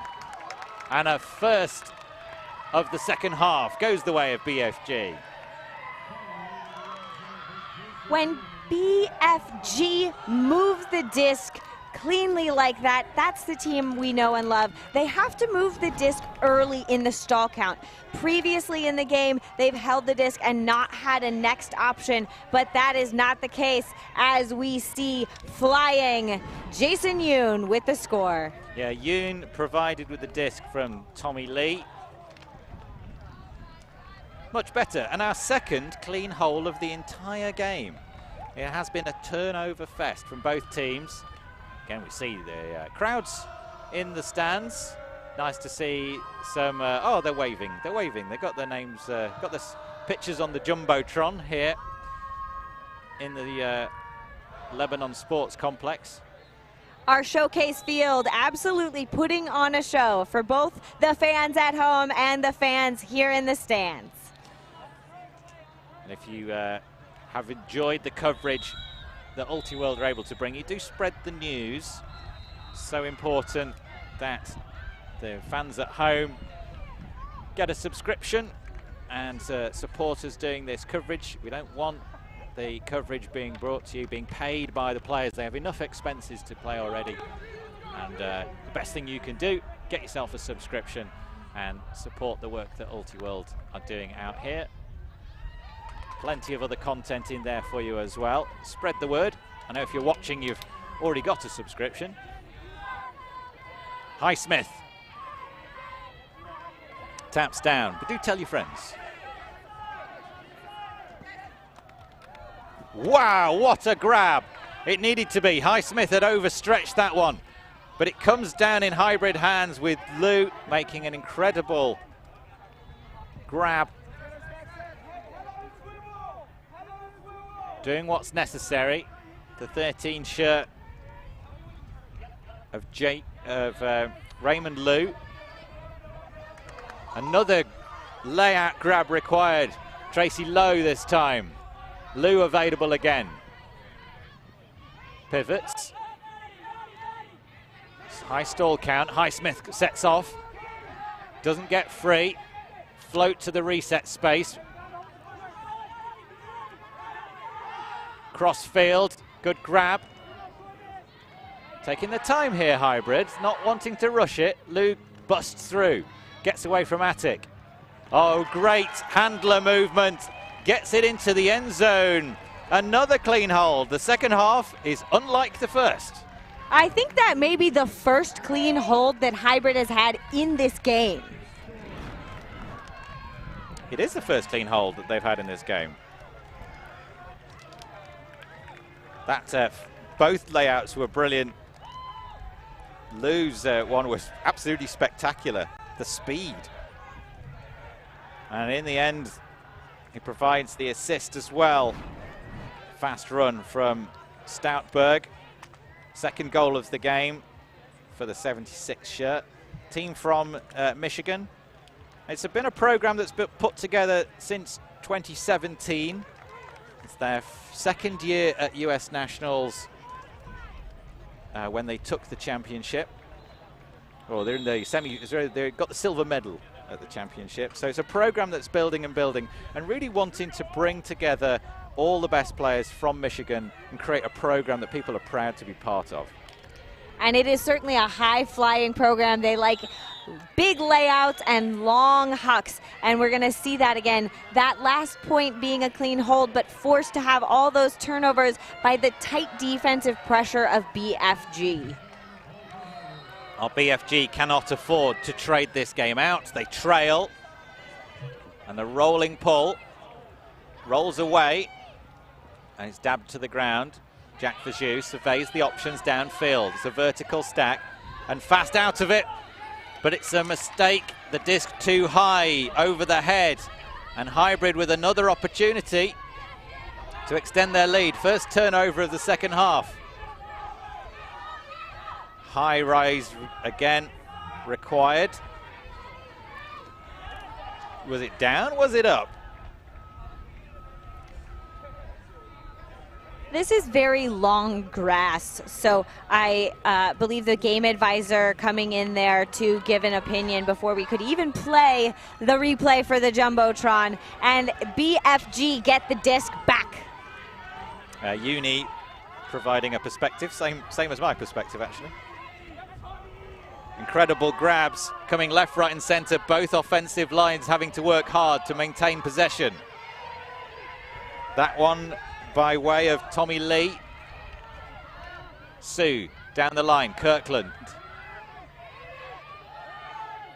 And a first of the second half goes the way of BFG. When BFG moves the disc cleanly like that, that's the team we know and love. They have to move the disc early in the stall count. Previously in the game, they've held the disc and not had a next option, but that is not the case as we see flying Jason Yoon with the score. Yeah, Yoon provided with the disc from Tommy Lee. Much better, and our second clean hole of the entire game. It has been a turnover fest from both teams. Again, we see the crowds in the stands. Nice to see some, oh, they're waving, They've got their names, got the pictures on the Jumbotron here in the Lebanon Sports Complex. Our showcase field absolutely putting on a show for both the fans at home and the fans here in the stands. And if you have enjoyed the coverage that Ultiworld are able to bring you, do spread the news. So important that the fans at home get a subscription and support us doing this coverage. We don't want the coverage being brought to you, being paid by the players. They have enough expenses to play already. And the best thing you can do, get yourself a subscription and support the work that Ultiworld are doing out here. Plenty of other content in there for you as well. Spread the word. I know if you're watching, you've already got a subscription. Highsmith. Taps down, but do tell your friends. Wow, what a grab. It needed to be. Highsmith had overstretched that one, but it comes down in Hybrid hands with Lou making an incredible grab. Doing what's necessary. The 13 shirt of Raymond Lou. Another layout grab required. Tracy Lowe this time. Lou available again. Pivots. High stall count. Highsmith sets off. Doesn't get free. Float to the reset space. Cross field, good grab. Taking the time here, Hybrid, not wanting to rush it. Lou busts through, gets away from Attic. Oh, great handler movement, gets it into the end zone. Another clean hold. The second half is unlike the first. I think that may be the first clean hold that Hybrid has had in this game. It is the first clean hold that they've had in this game. That both layouts were brilliant. Lou's one was absolutely spectacular. The speed. And in the end, he provides the assist as well. Fast run from Stoutberg. Second goal of the game for the 76 shirt. Team from Michigan. It's been a program that's been put together since 2017. It's their second year at US Nationals when they took the championship. Oh, they're in the semi, they've got the silver medal at the championship. So it's a program that's building and building and really wanting to bring together all the best players from Michigan and create a program that people are proud to be part of. And it is certainly a high-flying program. They like big layouts and long hucks, and we're going to see that again. That last point being a clean hold, but forced to have all those turnovers by the tight defensive pressure of BFG. Our BFG cannot afford to trade this game out. They trail, and the rolling pull rolls away, and it's dabbed to the ground. Jack Verjus surveys the options downfield. It's a vertical stack and fast out of it, but it's a mistake. The disc too high over the head, and Hybrid with another opportunity to extend their lead. First turnover of the second half. High rise again required. Was it down? Was it up? This is very long grass, so I believe the game advisor coming in there to give an opinion before we could even play the replay for the Jumbotron, and BFG get the disc back. Uni providing a perspective, same as my perspective actually. Incredible grabs coming left, right and center, both offensive lines having to work hard to maintain possession. That one by way of Tommy Lee. Sue down the line, Kirkland.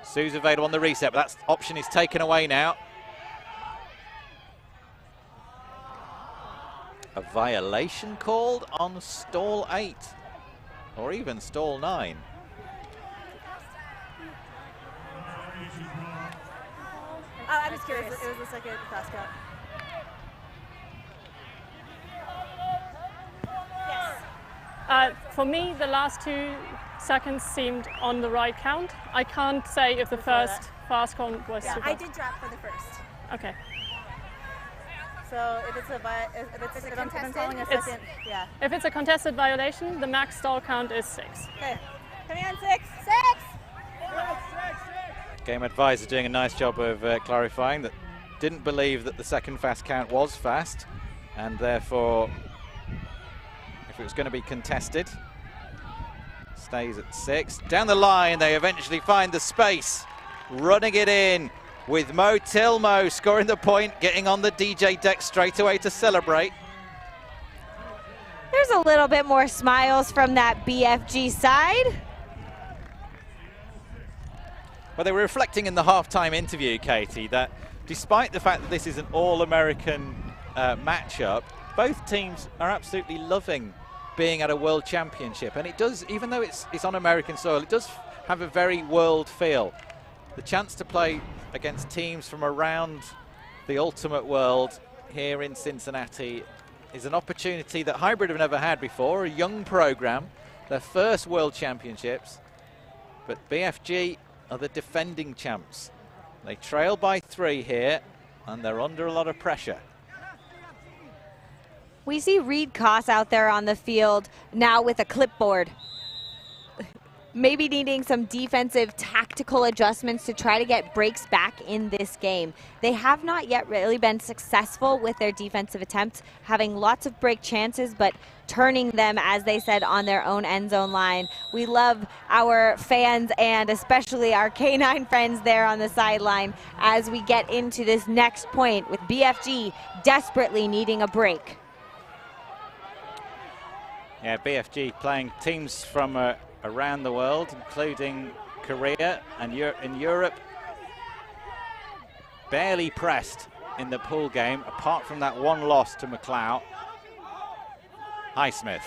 Sue's available on the reset, but that option is taken away now. A violation called on stall 8, or even stall 9. I was curious. It was the second fast count. For me, the last 2 seconds seemed on the right count. I can't say if the first fast count was super. I did drop for the first. Okay. So if it's if I'm calling a second, yeah. If it's a contested violation, the max stall count is 6. Okay. Coming on 6. 6. Game advisor doing a nice job of clarifying that didn't believe that the second fast count was fast, and therefore if it was going to be contested, stays at 6. Down the line, they eventually find the space, running it in with Mo Tilmo scoring the point, getting on the DJ deck straight away to celebrate. There's a little bit more smiles from that BFG side. Well, they were reflecting in the halftime interview, Katie, that despite the fact that this is an all-American matchup, both teams are absolutely loving being at a World Championship, and it does, even though it's on American soil, it does have a very world feel. The chance to play against teams from around the ultimate world here in Cincinnati is an opportunity that Hybrid have never had before, a young program, their first World Championships, but BFG are the defending champs. They trail by 3 here, and they're under a lot of pressure. We see Reed Koss out there on the field now with a clipboard. Maybe needing some defensive tactical adjustments to try to get breaks back in this game. They have not yet really been successful with their defensive attempts, having lots of break chances, but turning them, as they said, on their own end zone line. We love our fans and especially our K9 friends there on the sideline as we get into this next point with BFG desperately needing a break. Yeah, BFG playing teams from around the world, including Korea and in Europe. Barely pressed in the pool game, apart from that one loss to McLeod. Highsmith.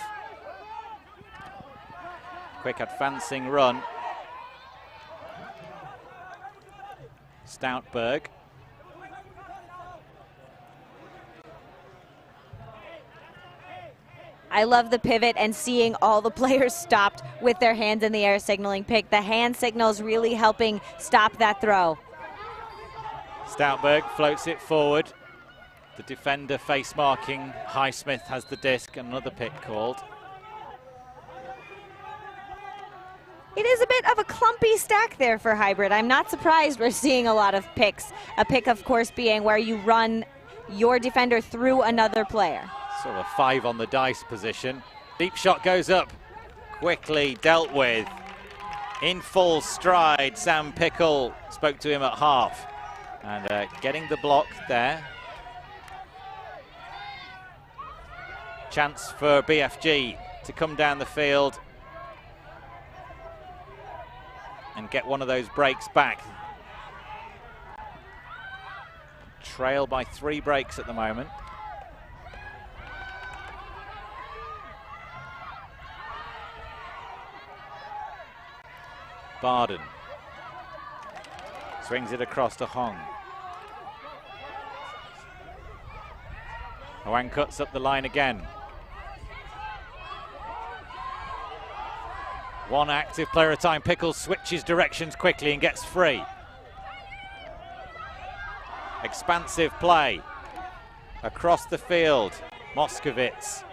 Quick advancing run. Stoutberg. I love the pivot and seeing all the players stopped with their hands in the air signaling pick. The hand signals really helping stop that throw. Stoutberg floats it forward. The defender face marking. Highsmith has the disc, another pick called. It is a bit of a clumpy stack there for Hybrid. I'm not surprised we're seeing a lot of picks. A pick, of course, being where you run your defender through another player. Sort of a 5 on the dice position. Deep shot goes up. Quickly dealt with. In full stride, Sam Pickle spoke to him at half. And getting the block there. Chance for BFG to come down the field and get one of those breaks back. Trail by 3 breaks at the moment. Barden swings it across to Hong. Hoang cuts up the line again. One active player at a time. Pickles switches directions quickly and gets free. Expansive play across the field. Moskovitz.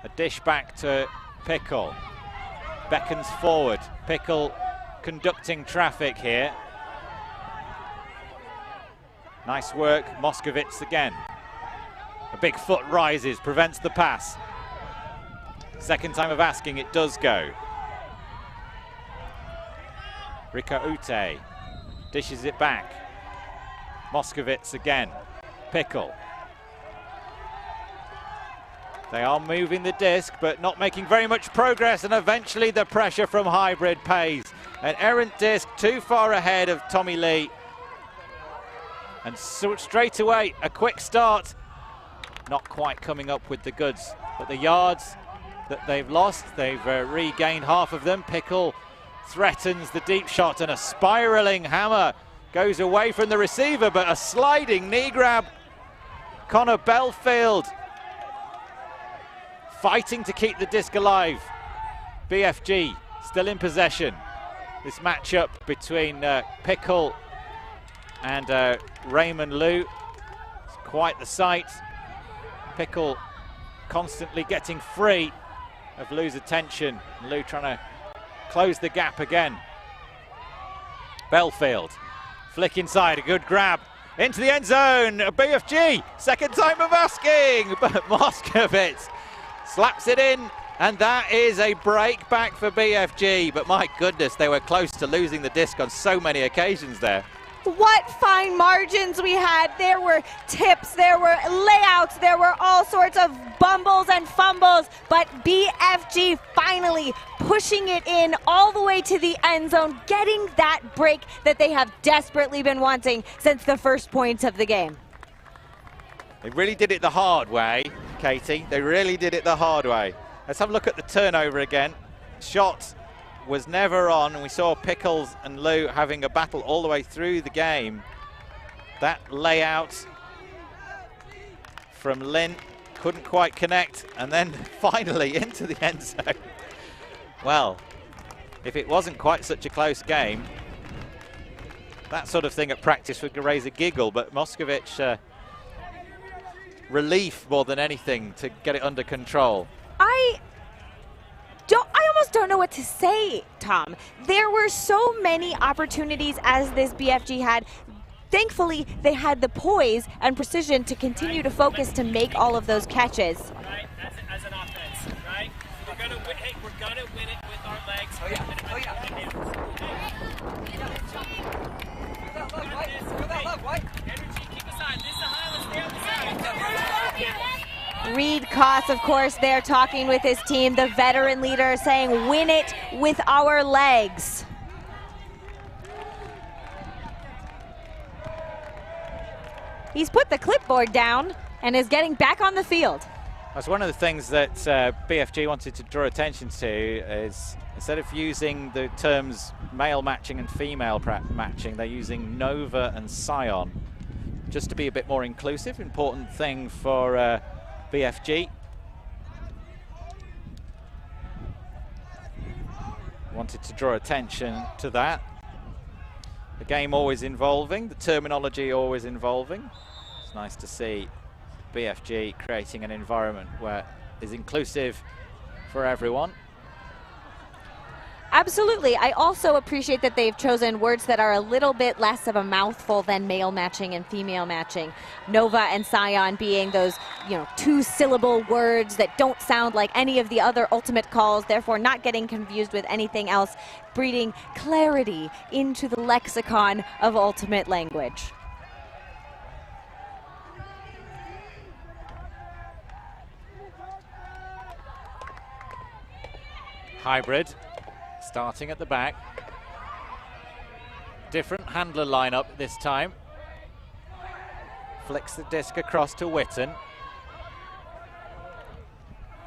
A dish back to Pickle. Beckons forward. Pickle conducting traffic here. Nice work. Moskovitz again. A big foot rises, prevents the pass. Second time of asking, it does go. Rikaute dishes it back. Moskovitz again. Pickle. They are moving the disc, but not making very much progress, and eventually the pressure from Hybrid pays. An errant disc too far ahead of Tommy Lee. And so straight away, a quick start. Not quite coming up with the goods, but the yards that they've lost, they've regained half of them. Pickle threatens the deep shot, and a spiraling hammer goes away from the receiver, but a sliding knee grab. Connor Belfield fighting to keep the disc alive. BFG still in possession. This matchup between Pickle and Raymond Liu, it's quite the sight. Pickle constantly getting free of Liu's attention. Liu trying to close the gap again. Belfield, flick inside, a good grab into the end zone. BFG, second time of asking, but Moskovitz slaps it in, and that is a break back for BFG. But my goodness, they were close to losing the disc on so many occasions there. What fine margins we had. There were tips, there were layouts, there were all sorts of bumbles and fumbles, but BFG finally pushing it in all the way to the end zone, getting that break that they have desperately been wanting since the first points of the game. They really did it the hard way, Katie. They really did it the hard way. Let's have a look at the turnover again. Shot was never on, and we saw Pickles and Liu having a battle all the way through the game. That layout from Lin couldn't quite connect, and then finally into the end zone. Well, if it wasn't quite such a close game, that sort of thing at practice would raise a giggle, but Moskovitz, relief more than anything to get it under control. I almost don't know what to say, Tom. There were so many opportunities as this BFG had. Thankfully, they had the poise and precision to continue to focus to make all of those catches. Right, as an offense, right? We're gonna win it with our legs. Oh yeah, oh yeah. Energy, keep aside. This is a high, let's stay on the side. Reed Koss, of course, there talking with his team, the veteran leader, saying, win it with our legs. He's put the clipboard down and is getting back on the field. That's one of the things that BFG wanted to draw attention to, is instead of using the terms male matching and female matching, they're using Nova and Scion, just to be a bit more inclusive. Important thing for BFG. Wanted to draw attention to that. The game always involving, the terminology always involving. It's nice to see BFG creating an environment where is inclusive for everyone. Absolutely. I also appreciate that they've chosen words that are a little bit less of a mouthful than male matching and female matching. Nova and Scion being those, two-syllable words that don't sound like any of the other Ultimate calls, therefore not getting confused with anything else, breeding clarity into the lexicon of Ultimate language. Hybrid. Starting at the back. Different handler lineup this time. Flicks the disc across to Witten.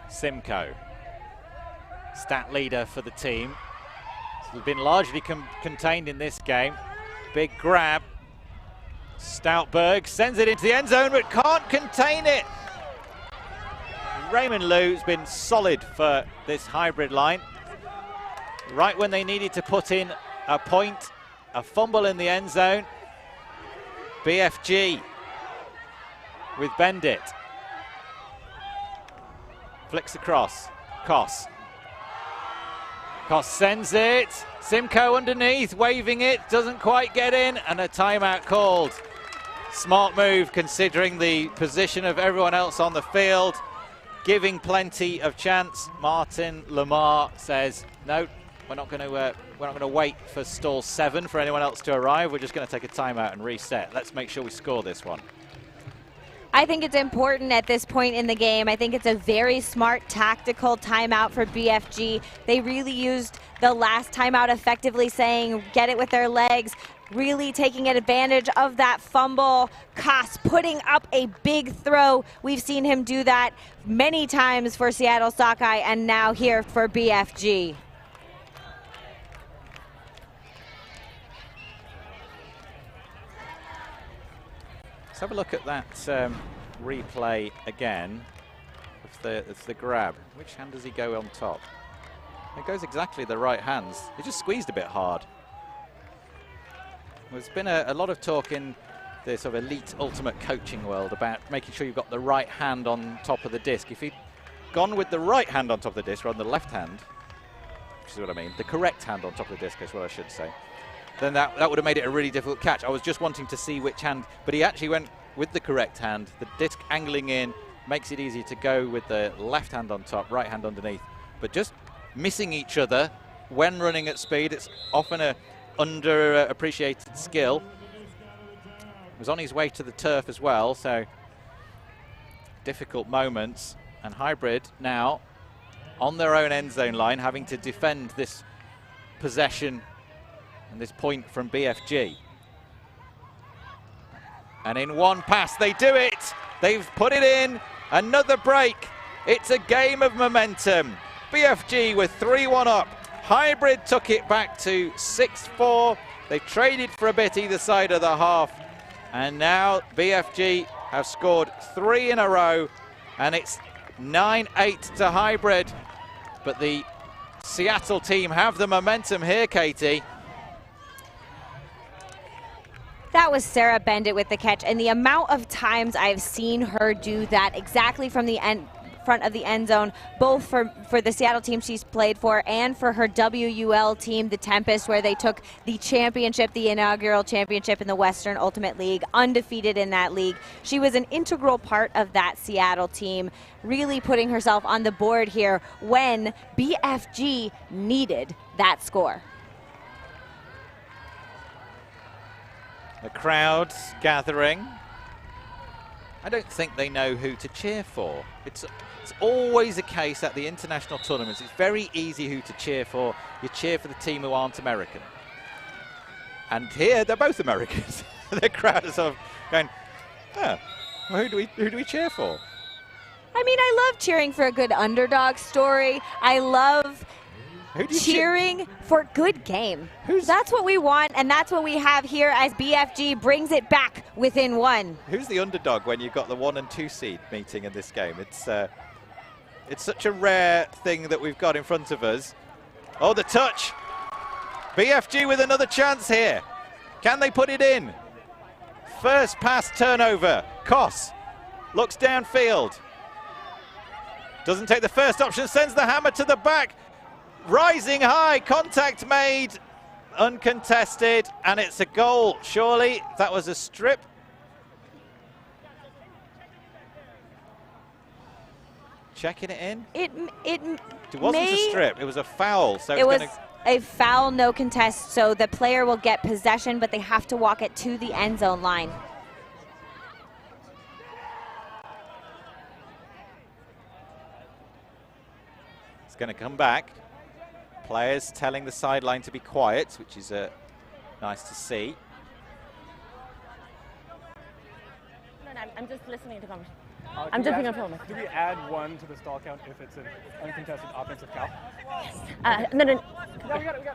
Simcoe. Stat leader for the team. He's been largely contained in this game. Big grab. Stoutberg sends it into the end zone but can't contain it. Raymond Liu's been solid for this hybrid line. Right when they needed to put in a point, a fumble in the end zone. BFG with Bendit. Flicks across. Koss. Koss sends it. Simcoe underneath, waving it, doesn't quite get in, and a timeout called. Smart move considering the position of everyone else on the field, giving plenty of chance. Martin Lamar says, no, we're not going to wait for stall 7 for anyone else to arrive. We're just going to take a timeout and reset. Let's make sure we score this one. I think it's important at this point in the game. I think it's a very smart tactical timeout for BFG. They really used the last timeout effectively, saying get it with their legs, really taking advantage of that fumble. Koss putting up a big throw. We've seen him do that many times for Seattle Sockeye and now here for BFG. Let's have a look at that replay again. It's the grab. Which hand does he go on top? It goes exactly the right hands. He just squeezed a bit hard. There's been a lot of talk in the sort of elite ultimate coaching world about making sure you've got the right hand on top of the disc. If he'd gone with the right hand on top of the disc rather than the left hand, which is what I mean, the correct hand on top of the disc is what I should say, then that would have made it a really difficult catch. I was just wanting to see which hand, but he actually went with the correct hand. The disc angling in makes it easy to go with the left hand on top, right hand underneath. But just missing each other when running at speed, it's often a underappreciated skill. Was on his way to the turf as well, so difficult moments. And Hybrid now on their own end zone line, having to defend this possession and this point from BFG. And in one pass, they do it. They've put it in. Another break. It's a game of momentum. BFG with 3-1 up. Hybrid took it back to 6-4. They traded for a bit either side of the half. And now BFG have scored 3 in a row. And it's 9-8 to Hybrid. But the Seattle team have the momentum here, Katie. That was Sarah Bendit with the catch, and the amount of times I've seen her do that exactly from the front of the end zone, both for the Seattle team she's played for and for her WUL team, the Tempest, where they took the championship, the inaugural championship in the Western Ultimate League, undefeated in that league. She was an integral part of that Seattle team, really putting herself on the board here when BFG needed that score. The crowd's gathering. I don't think they know who to cheer for. It's always a case at the international tournaments. It's very easy who to cheer for. You cheer for the team who aren't American. And here, they're both Americans. The crowd is sort of going, oh, well, who do we cheer for? I mean, I love cheering for a good underdog story. I love cheering for good game. That's what we want, and that's what we have here as BFG brings it back within 1. Who's the underdog when you've got the 1 and 2 seed meeting in this game? It's such a rare thing that we've got in front of us. Oh, the touch. BFG with another chance here. Can they put it in? First pass turnover. Koss looks downfield. Doesn't take the first option, sends the hammer to the back. Rising high, contact made, uncontested, and it's a goal. Surely that was a strip. Checking it in. It wasn't a strip. It was a foul. So it was a foul, no contest. So the player will get possession, but they have to walk it to the end zone line. It's going to come back. Players telling the sideline to be quiet, which is nice to see. No, I'm just listening to conversation. I'm jumping up on it. Do we add 1 to the stall count if it's an uncontested offensive foul? No.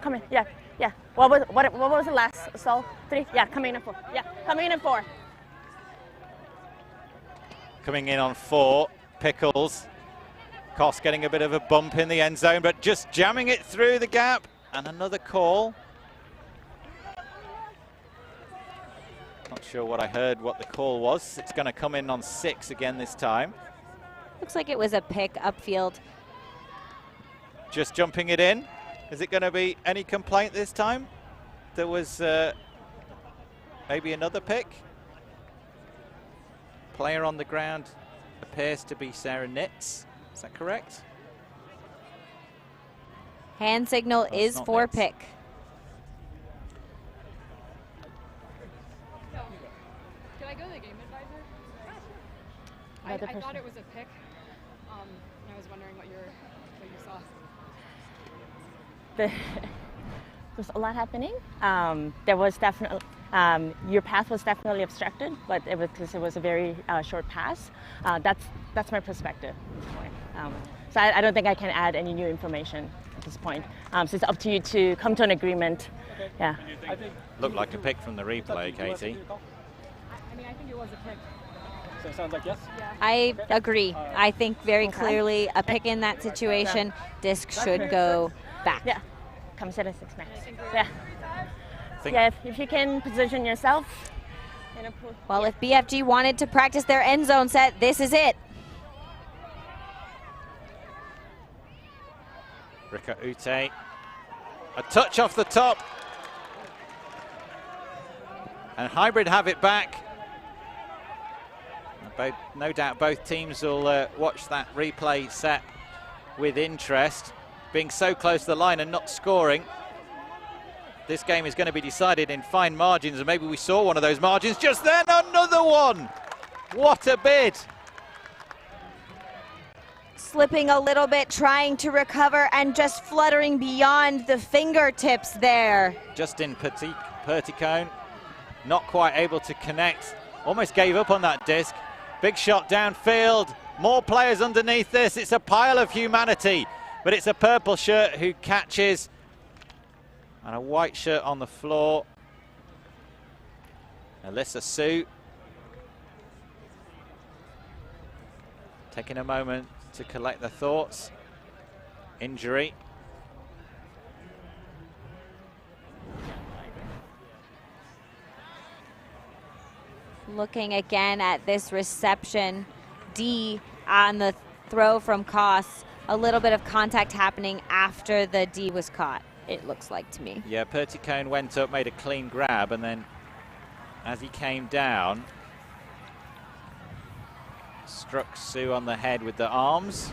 Come in. Yeah. What was the last stall? 3? Yeah, coming in at 4. Yeah, coming in at 4. Coming in on 4, Pickles. Koss getting a bit of a bump in the end zone, but just jamming it through the gap. And another call. Not sure what I heard, what the call was. It's going to come in on 6 again this time. Looks like it was a pick upfield. Just jumping it in. Is it going to be any complaint this time? There was maybe another pick. Player on the ground appears to be Sarah Nitz. Is that correct? Hand signal is for pick. Can I go to the game advisor? I thought it was a pick. And I was wondering what you saw. There's a lot happening. There was definitely your path was definitely obstructed, but it was because it was a very short pass. That's my perspective. So I don't think I can add any new information at this point. So it's up to you to come to an agreement. Okay. Yeah. Looked like a pick from the replay, Katie. I mean, I think it was a pick. So it sounds like yes? Yeah. I agree. I think very clearly a pick in that situation. Disc should go back. Yeah. Comes at a 6 max. Yeah. Yeah, if you can position yourself in a pool. Well, if BFG wanted to practice their end zone set, this is it. Rika Ute, a touch off the top. And Hybrid have it back. No doubt both teams will watch that replay set with interest. Being so close to the line and not scoring, this game is going to be decided in fine margins, and maybe we saw one of those margins just then. Another one! What a bid! Slipping a little bit, trying to recover, and just fluttering beyond the fingertips there. Justin Perticone, not quite able to connect. Almost gave up on that disc. Big shot downfield. More players underneath this. It's a pile of humanity, but it's a purple shirt who catches. And a white shirt on the floor. Alyssa Sue. Taking a moment to collect their thoughts. Injury. Looking again at this reception. D on the throw from Koss. A little bit of contact happening after the D was caught, it looks like to me. Yeah, Perticone went up, made a clean grab, and then as he came down, struck Sue on the head with the arms.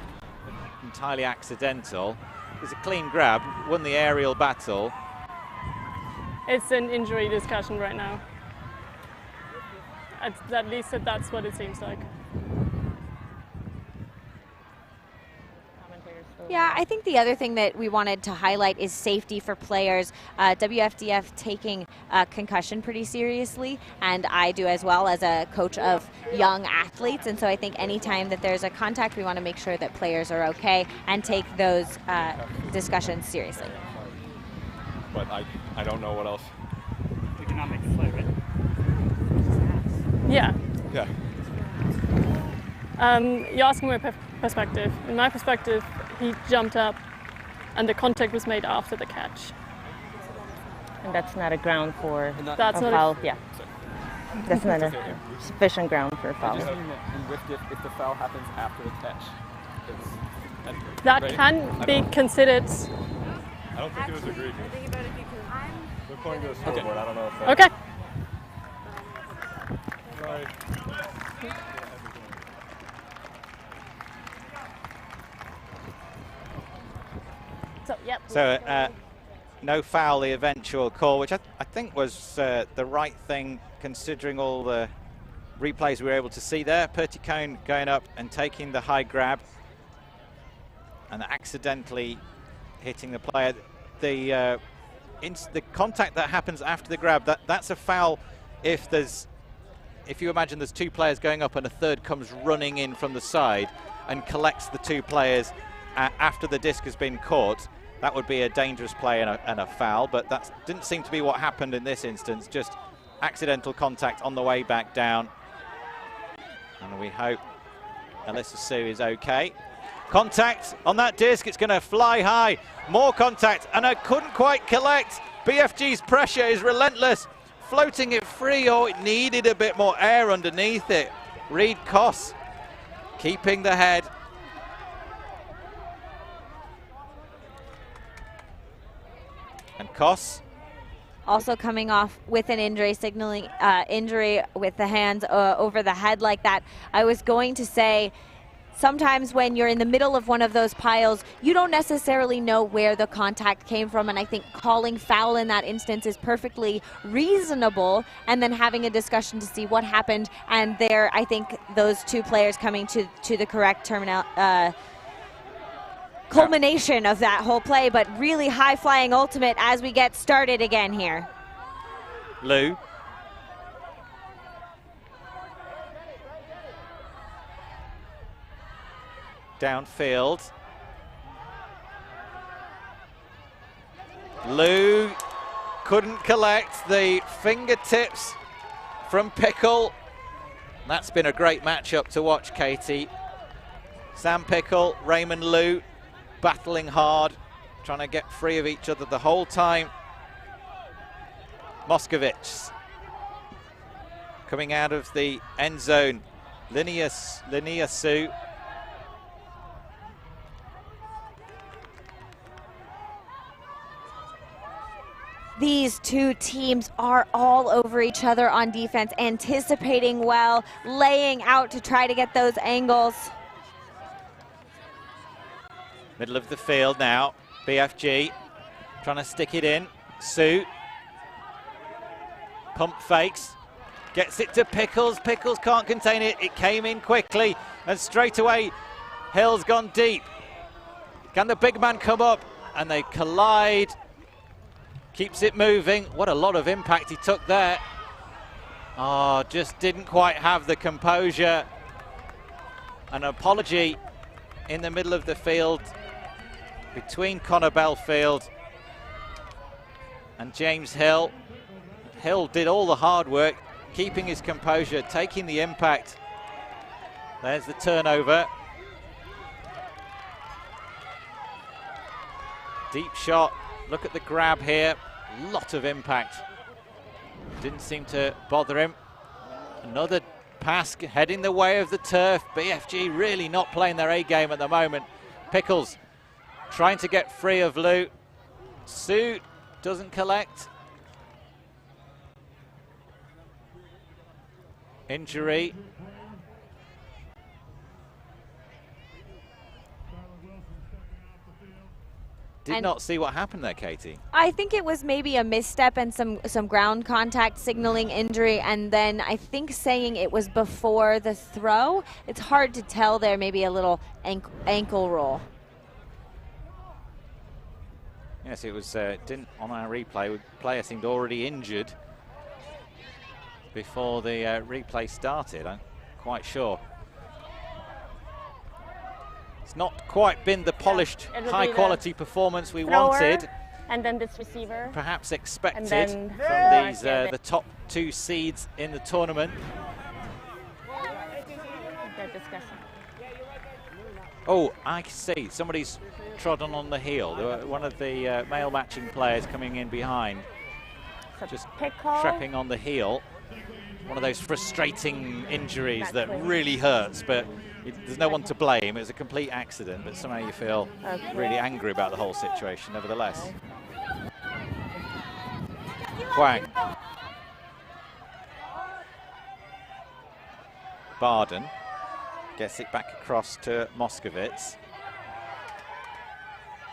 Entirely accidental. It was a clean grab, won the aerial battle. It's an injury discussion right now. At least that's what it seems like. Yeah, I think the other thing that we wanted to highlight is safety for players. WFDF taking concussion pretty seriously, and I do as well as a coach of young athletes. And so I think anytime that there's a contact, we want to make sure that players are okay and take those discussions seriously. But I don't know what else. We cannot make the play, right? Yeah. Yeah. You're asking my perspective. In my perspective, he jumped up and the contact was made after the catch. And that's not a ground for That's a not foul. Yeah. That's not a sufficient ground for a foul. Just mean that in Rift, if the foul happens after the catch, That can be considered. I don't think it was agreed. They're pointing to the scoreboard. I don't know if that... Okay. Sorry. So, yep. So no foul, the eventual call, which I think was the right thing considering all the replays we were able to see there. Perticone going up and taking the high grab and accidentally hitting the player. The contact that happens after the grab, that's a foul if you imagine there's two players going up and a third comes running in from the side and collects the two players after the disc has been caught. That would be a dangerous play and a foul, but that didn't seem to be what happened in this instance, just accidental contact on the way back down. And we hope Alyssa Sue is okay. Contact on that disc, it's going to fly high. More contact, and I couldn't quite collect. BFG's pressure is relentless. Floating it free, oh, it needed a bit more air underneath it. Reed Koss keeping the head. And Koss also coming off with an injury, signaling injury with the hands over the head like that. I was going to say, sometimes when you're in the middle of one of those piles, you don't necessarily know where the contact came from, and I think calling foul in that instance is perfectly reasonable, and then having a discussion to see what happened, and there, I think those two players coming to the correct terminal culmination of that whole play, but really high-flying ultimate as we get started again here. Lou. Downfield. Lou couldn't collect the fingertips from Pickle. That's been a great matchup to watch, Katie. Sam Pickle, Raymond Lou battling hard, trying to get free of each other the whole time. Moskovich coming out of the end zone. Linnea Sue. These two teams are all over each other on defense, anticipating well, laying out to try to get those angles. Middle of the field now, BFG trying to stick it in. Sue, pump fakes, gets it to Pickles. Pickles can't contain it. It came in quickly, and straight away, Hill's gone deep. Can the big man come up? And they collide. Keeps it moving. What a lot of impact he took there. Oh, just didn't quite have the composure. An apology in the middle of the field between Connor Belfield and James Hill. Hill did all the hard work, keeping his composure, taking the impact. There's the turnover. Deep shot. Look at the grab here. Lot of impact. Didn't seem to bother him. Another pass heading the way of the turf. BFG really not playing their A game at the moment. Pickles trying to get free of Lou. Sue doesn't collect. Injury. Did not see what happened there, Katie. I think it was maybe a misstep and some ground contact signaling injury, and then I think saying it was before the throw. It's hard to tell there, maybe a little ankle roll. Yes, it was, didn't on our replay, the player seemed already injured before the replay started. I'm quite sure. It's not quite been the polished, high-quality performance we wanted. And then this receiver. Perhaps expected from these the top two seeds in the tournament. They're discussing. Oh, I see. Somebody's trodden on the heel. One of the male matching players coming in behind. Just Pickle. trepping on the heel. One of those frustrating injuries that really hurts, but there's no one to blame. It was a complete accident, but somehow you feel really angry about the whole situation nevertheless. Huang. Barden gets it back across to Moskowitz.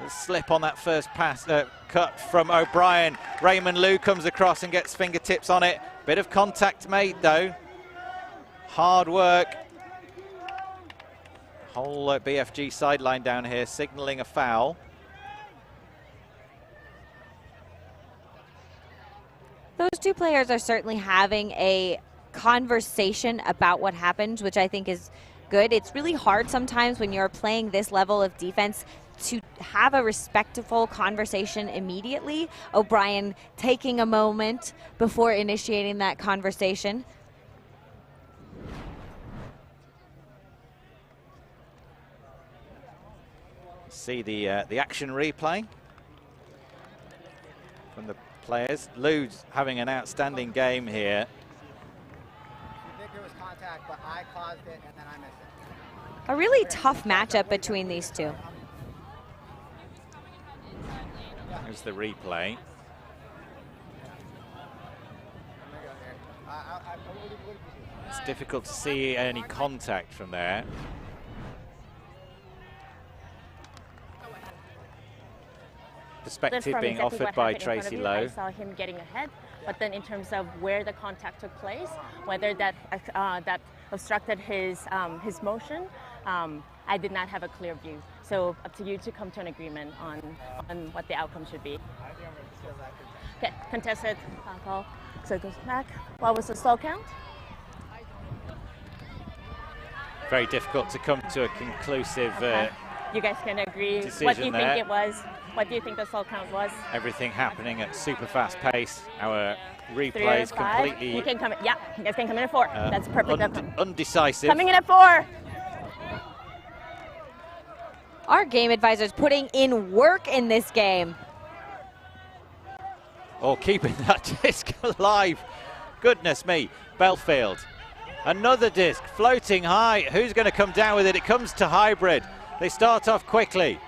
A slip on that first pass, cut from O'Brien. Raymond Liu comes across and gets fingertips on it. Bit of contact made though. Hard work. Whole BFG sideline down here signaling a foul. Those two players are certainly having a conversation about what happened, which I think is good. It's really hard sometimes when you're playing this level of defense to have a respectful conversation immediately. O'Brien taking a moment before initiating that conversation. See the action replay from the players. Liu's having an outstanding game here. I think there was contact, but I caused it and then I missed it. A really tough matchup between these two. Here's the replay. It's difficult to see any contact from there. Perspective being offered by Tracy Lowe. I saw him getting ahead, but then in terms of where the contact took place, whether that that obstructed his motion, I did not have a clear view. So up to you to come to an agreement on what the outcome should be. Okay, contested call. So it goes back. What was the slow count? Very difficult to come to a conclusive you guys can agree. What do you think it was? What do you think the slow count was? Everything happening at super fast pace. Our replays completely. You can come in, yeah, you guys can come in at 4. That's perfect. Undecisive. Coming in at 4. Our game advisors putting in work in this game. Oh, keeping that disc alive. Goodness me. Belfield. Another disc floating high. Who's going to come down with it? It comes to Hybrid. They start off quickly.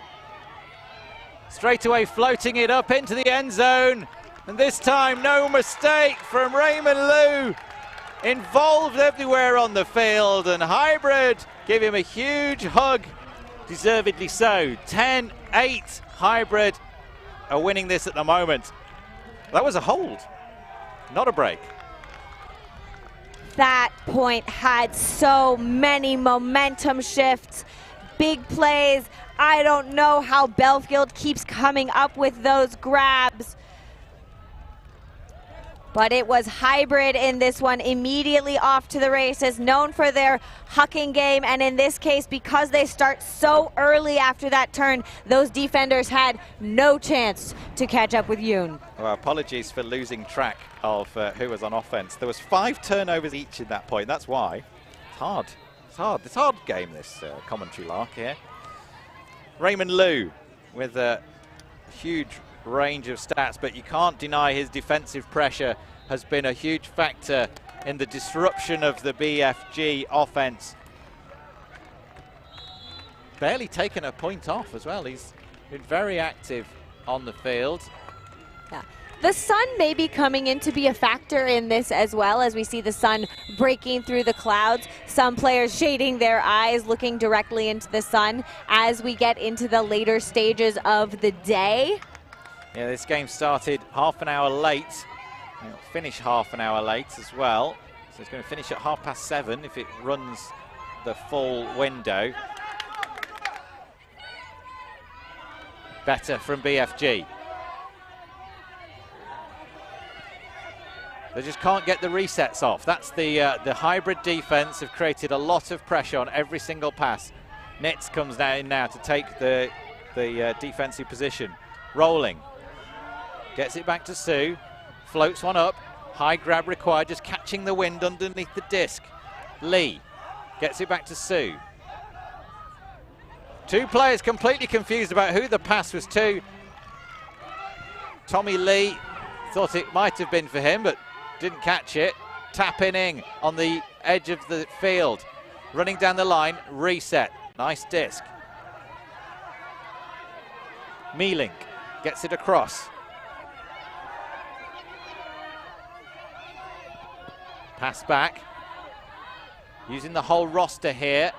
Straight away floating it up into the end zone. And this time, no mistake from Raymond Liu. Involved everywhere on the field. And Hybrid give him a huge hug. Deservedly so. 10-8. Hybrid are winning this at the moment. That was a hold, not a break. That point had so many momentum shifts, big plays. I don't know how Belfield keeps coming up with those grabs. But it was Hybrid in this one, immediately off to the races, known for their hucking game. And in this case, because they start so early after that turn, those defenders had no chance to catch up with Yoon. Well, apologies for losing track of who was on offense. There was 5 turnovers each at that point. That's why. It's hard. It's hard. It's a hard game, this commentary lark here. Raymond Liu with a huge range of stats, but you can't deny his defensive pressure has been a huge factor in the disruption of the BFG offense. Barely taken a point off as well. He's been very active on the field. Yeah. The sun may be coming in to be a factor in this as well, as we see the sun breaking through the clouds. Some players shading their eyes, looking directly into the sun as we get into the later stages of the day. Yeah, this game started half an hour late. It'll finish half an hour late as well. So it's going to finish at 7:30 if it runs the full window. Better from BFG. They just can't get the resets off. That's the Hybrid defense have created a lot of pressure on every single pass. Nitz comes in now to take the defensive position. Rolling. Gets it back to Sue. Floats one up. High grab required, just catching the wind underneath the disc. Lee gets it back to Sue. 2 players completely confused about who the pass was to. Tommy Lee Thought it might have been for him, but didn't catch it. Tapping in on the edge of the field. Running down the line, reset. Nice disc. Mielink gets it across. Pass back. Using the whole roster here.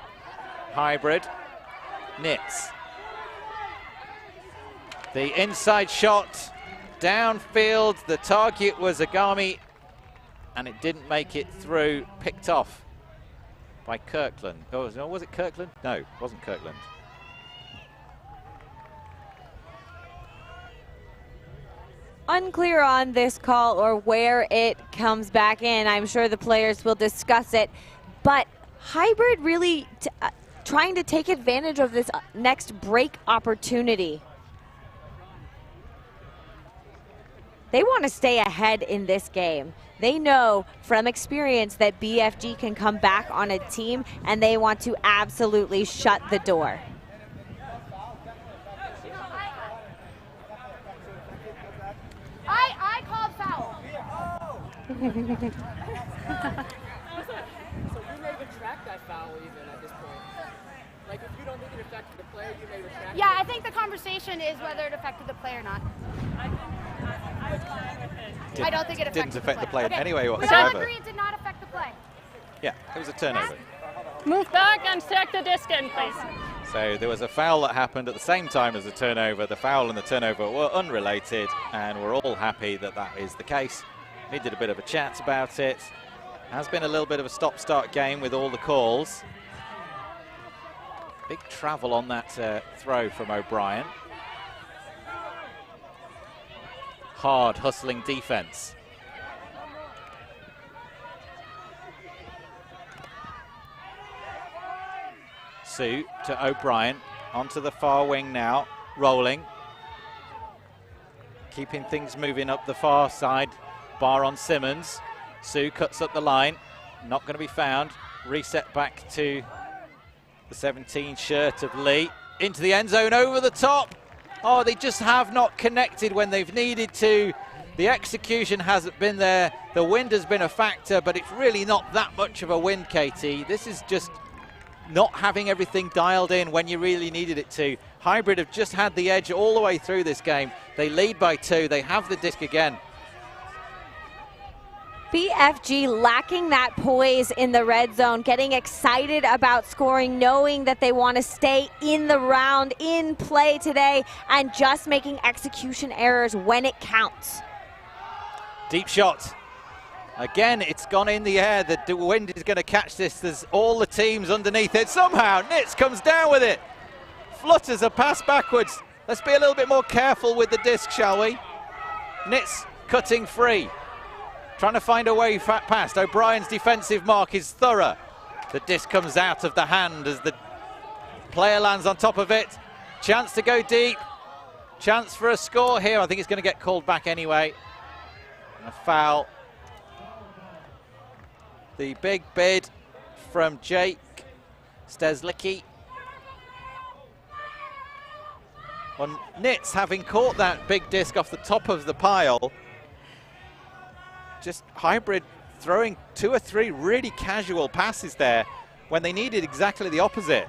Hybrid. Nitz. The inside shot. Downfield. The target was Agami. And it didn't make it through. Picked off by Kirkland. Oh, no, was it Kirkland? No, it wasn't Kirkland. Unclear on this call or where it comes back in. I'm sure the players will discuss it. But Hybrid really trying to take advantage of this next break opportunity. They want to stay ahead in this game. They know from experience that BFG can come back on a team, and they want to absolutely shut the door. I called foul. So you may retract that foul even at this point. Like if you don't think it affected the player, you may retract. Yeah, I think the conversation is whether it affected the play or not. I don't think it affected Didn't affect the play in Okay. any way We all whatsoever. agree it did not affect the play. Yeah, it was a turnover. Move back and take the disc in, please. So there was a foul that happened at the same time as the turnover. The foul and the turnover were unrelated, and we're all happy that that is the case. We did a bit of a chat about it. Has been a little bit of a stop-start game with all the calls. Big travel on that throw from O'Brien. Hard, hustling defense. Sue to O'Brien, onto the far wing now, rolling. Keeping things moving up the far side, bar on Simmons. Sue cuts up the line, not going to be found. Reset back to the 17 shirt of Lee. Into the end zone, over the top. Oh, they just have not connected when they've needed to. The execution hasn't been there. The wind has been a factor, but it's really not that much of a wind, Katie. This is just not having everything dialed in when you really needed it to. Hybrid have just had the edge all the way through this game. They lead by 2. They have the disc again. BFG lacking that poise in the red zone, getting excited about scoring, knowing that they want to stay in the round, in play today, and just making execution errors when it counts. Deep shot. Again, it's gone in the air. The wind is going to catch this. There's all the teams underneath it. Somehow, Nitz comes down with it. Flutters a pass backwards. Let's be a little bit more careful with the disc, shall we? Nitz cutting free. Trying to find a way past. O'Brien's defensive mark is thorough. The disc comes out of the hand as the player lands on top of it. Chance to go deep. Chance for a score here. I think it's going to get called back anyway. And a foul. The big bid from Jake Steslicki. On Nitz, having caught that big disc off the top of the pile, just Hybrid throwing 2 or 3 really casual passes there when they needed exactly the opposite.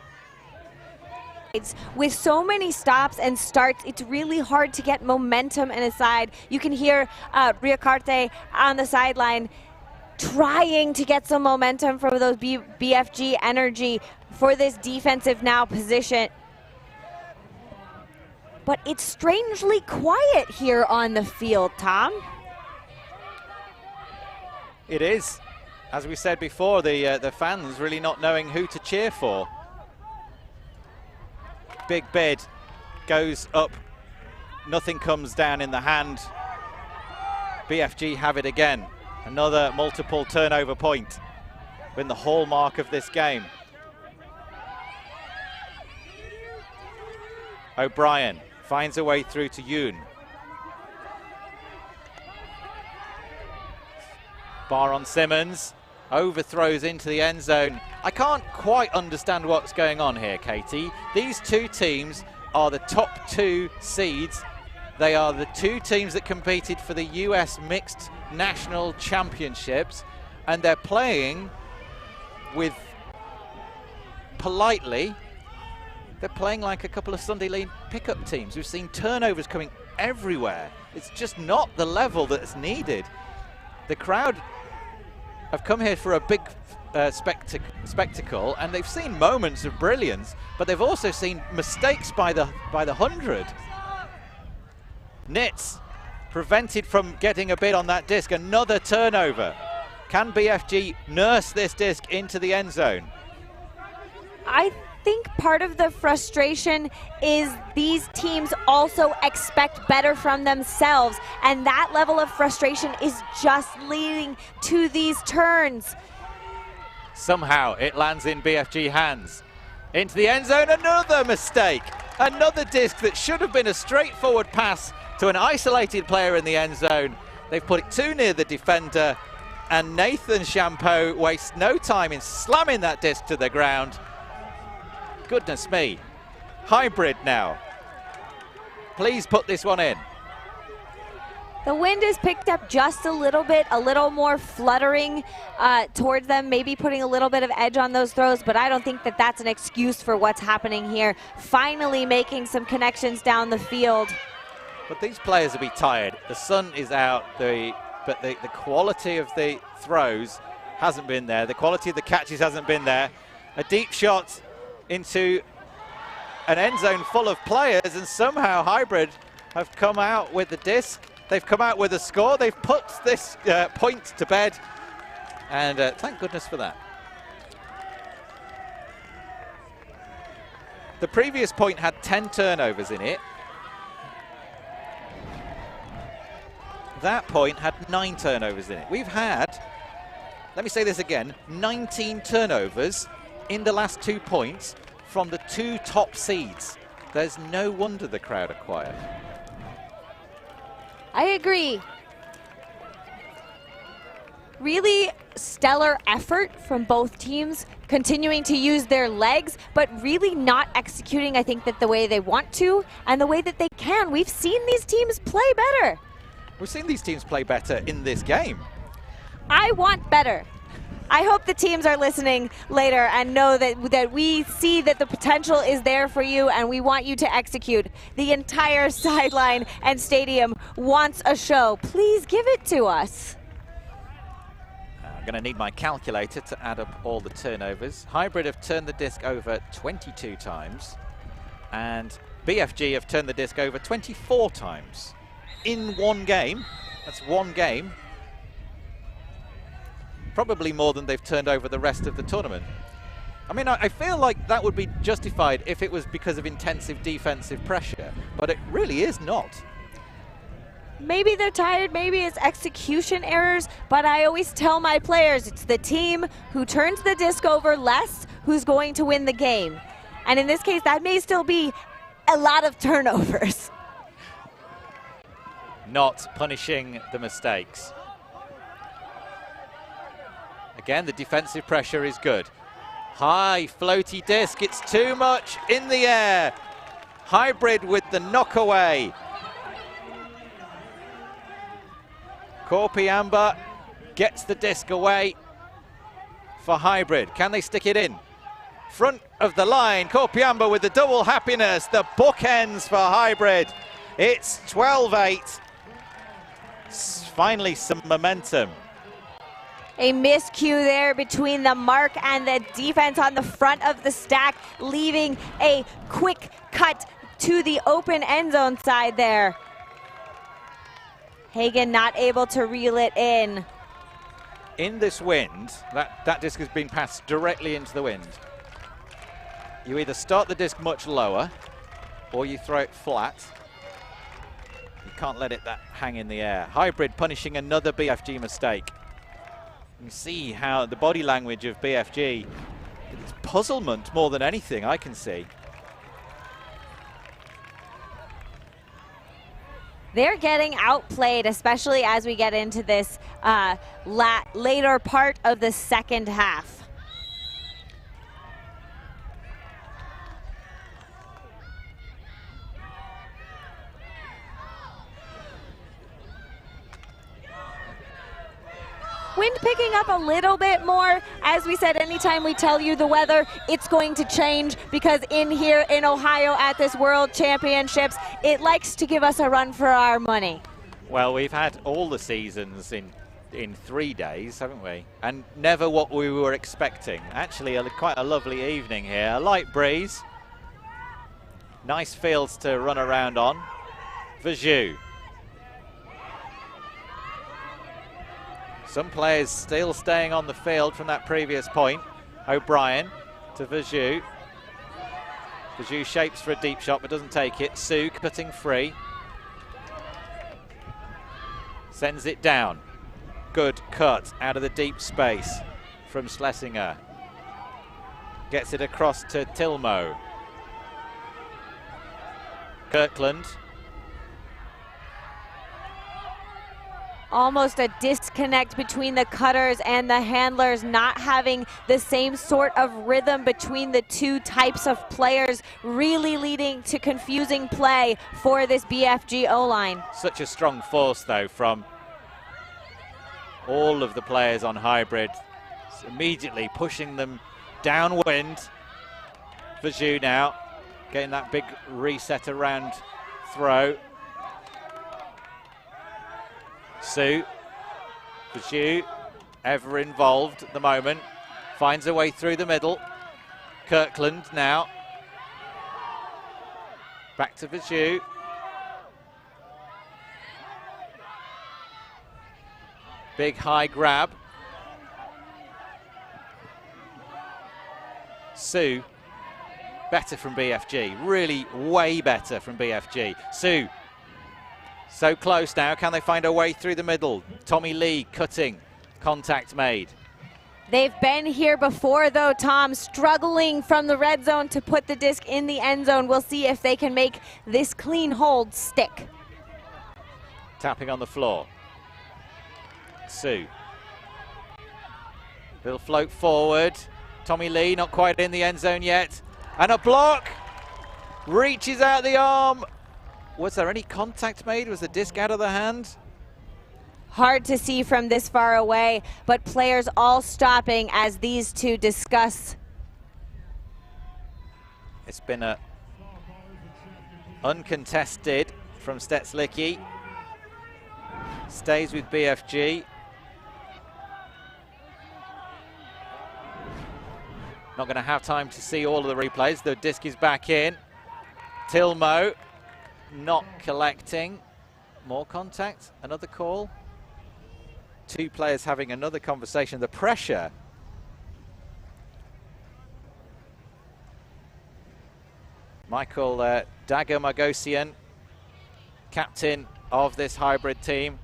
With so many stops and starts, it's really hard to get momentum in a side. You can hear Riacarte on the sideline trying to get some momentum from those BFG energy for this defensive now position. But it's strangely quiet here on the field, Tom. It is. As we said before, the fans really not knowing who to cheer for. Big bid goes up. Nothing comes down in the hand. BFG have it again. Another multiple turnover point. Been the hallmark of this game. O'Brien finds a way through to Yoon. Bar on Simmons, overthrows into the end zone. I can't quite understand what's going on here, Katie. These two teams are the top 2 seeds They are the two teams that competed for the US Mixed National Championships, and they're playing with, politely, they're playing like a couple of Sunday League pickup teams. We've seen turnovers coming everywhere. It's just not the level that's needed. The crowd have come here for a big spectacle, and they've seen moments of brilliance, but they've also seen mistakes by the 100. Nitz prevented from getting a bid on that disc. Another turnover. Can BFG nurse this disc into the end zone? I think part of the frustration is these teams also expect better from themselves, and that level of frustration is just leading to these turns. Somehow it lands in BFG hands. Into the end zone, another mistake. Another disc that should have been a straightforward pass to an isolated player in the end zone. They've put it too near the defender, and Nathan Champeau wastes no time in slamming that disc to the ground. Goodness me. Hybrid now. Please put this one in. The wind has picked up just a little bit, a little more fluttering towards them, maybe putting a little bit of edge on those throws, but I don't think that that's an excuse for what's happening here. Finally making some connections down the field. But these players will be tired. The sun is out, but the quality of the throws hasn't been there. The quality of the catches hasn't been there. A deep shot into an end zone full of players, and somehow Hybrid have come out with the disc. They've come out with a score. They've put this point to bed, and thank goodness for that. The previous point had 10 turnovers in it. That point had 9 turnovers in it. We've had, let me say this again, 19 turnovers in the last 2 points from the 2 top seeds. There's no wonder the crowd are quiet. I agree. Really stellar effort from both teams, continuing to use their legs, but really not executing, I think, that the way they want to and the way that they can. We've seen these teams play better. We've seen these teams play better in this game. I want better. I hope the teams are listening later and know that we see that the potential is there for you, and we want you to execute. The entire sideline and stadium wants a show. Please give it to us. I'm going to need my calculator to add up all the turnovers. Hybrid have turned the disc over 22 times, and BFG have turned the disc over 24 times in one game. That's one game. Probably more than they've turned over the rest of the tournament. I mean, I feel like that would be justified if it was because of intensive defensive pressure, but it really is not. Maybe they're tired, maybe it's execution errors, but I always tell my players it's the team who turns the disc over less who's going to win the game. And in this case, that may still be a lot of turnovers. Not punishing the mistakes. Again, the defensive pressure is good. High floaty disc, it's too much in the air. Hybrid with the knockaway. Korpiamba gets the disc away for Hybrid. Can they stick it in? Front of the line, Korpiamba with the double happiness. The bookends for Hybrid. It's 12-8. Finally some momentum. A miscue there between the mark and the defense on the front of the stack, leaving a quick cut to the open end zone side there. Hagen not able to reel it in. In this wind, that disc has been passed directly into the wind. You either start the disc much lower or you throw it flat. You can't let it hang in the air. Hybrid punishing another BFG mistake. You see how the body language of BFG, it's puzzlement more than anything I can see. They're getting outplayed, especially as we get into this later part of the second half. wind picking up a little bit more. As we said, anytime we tell you the weather, it's going to change, because in here in Ohio at this World Championships, it likes to give us a run for our money. Well, we've had all the seasons in 3 days, haven't we? And never what we were expecting. Actually, quite a lovely evening here. A light breeze. Nice fields to run around on. Verjus. Some players still staying on the field from that previous point. O'Brien to Verjus. Verjus shapes for a deep shot but doesn't take it. Su cutting free. Sends it down. Good cut out of the deep space from Schlesinger. Gets it across to Tilmo. Kirkland. Almost a disconnect between the cutters and the handlers, not having the same sort of rhythm between the two types of players, really leading to confusing play for this BFG O-line. Such a strong force, though, from all of the players on hybrid. It's immediately pushing them downwind. Verjus now getting that big reset around throw. Su, Verjus, ever involved at the moment, finds a way through the middle. Kirkland now. Back to Verjus. Big high grab. Su, better from BFG, really way better from BFG. Su, so close now, can they find a way through the middle? Tommy Lee cutting, contact made. They've been here before though, Tom, struggling from the red zone to put the disc in the end zone. We'll see if they can make this clean hold stick. Tapping on the floor. Su. Little float forward. Tommy Lee not quite in the end zone yet. And a block. Reaches out the arm. Was there any contact made? Was the disc out of the hand? Hard to see from this far away, but players all stopping as these two discuss. It's been a uncontested from Stetslicki. Stays with BFG. Not going to have time to see all of the replays. The disc is back in. Tilmo not collecting. More contact, another call. Two players having another conversation. The pressure. Michael Dagger Margosian, captain of this hybrid team,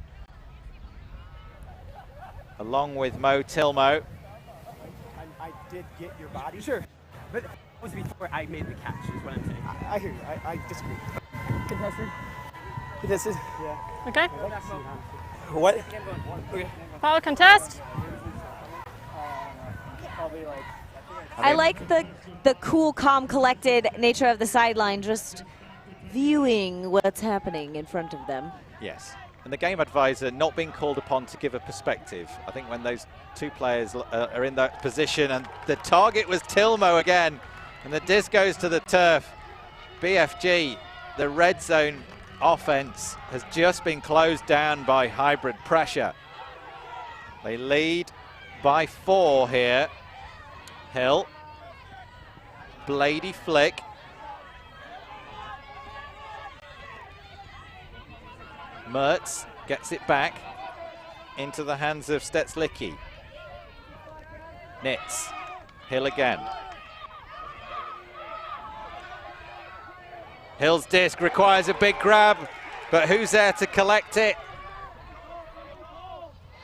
along with Mo Tilmo. I did get your body. Sure. But it was before I made the catch, is what I'm saying. I hear you. I disagree. Contested? Contested? Yeah. Okay. What? Okay. Foul contest. I like the cool, calm, collected nature of the sideline, just viewing what's happening in front of them. Yes. And the game advisor not being called upon to give a perspective. I think when those two players are in that position, and the target was Tilmo again, and the disc goes to the turf. BFG, the red zone offense has just been closed down by hybrid pressure. They lead by 4 here. Hill, Blady flick. Mertz gets it back into the hands of Stetslicki. Nitz, Hill again. Hill's disc requires a big grab, but who's there to collect it?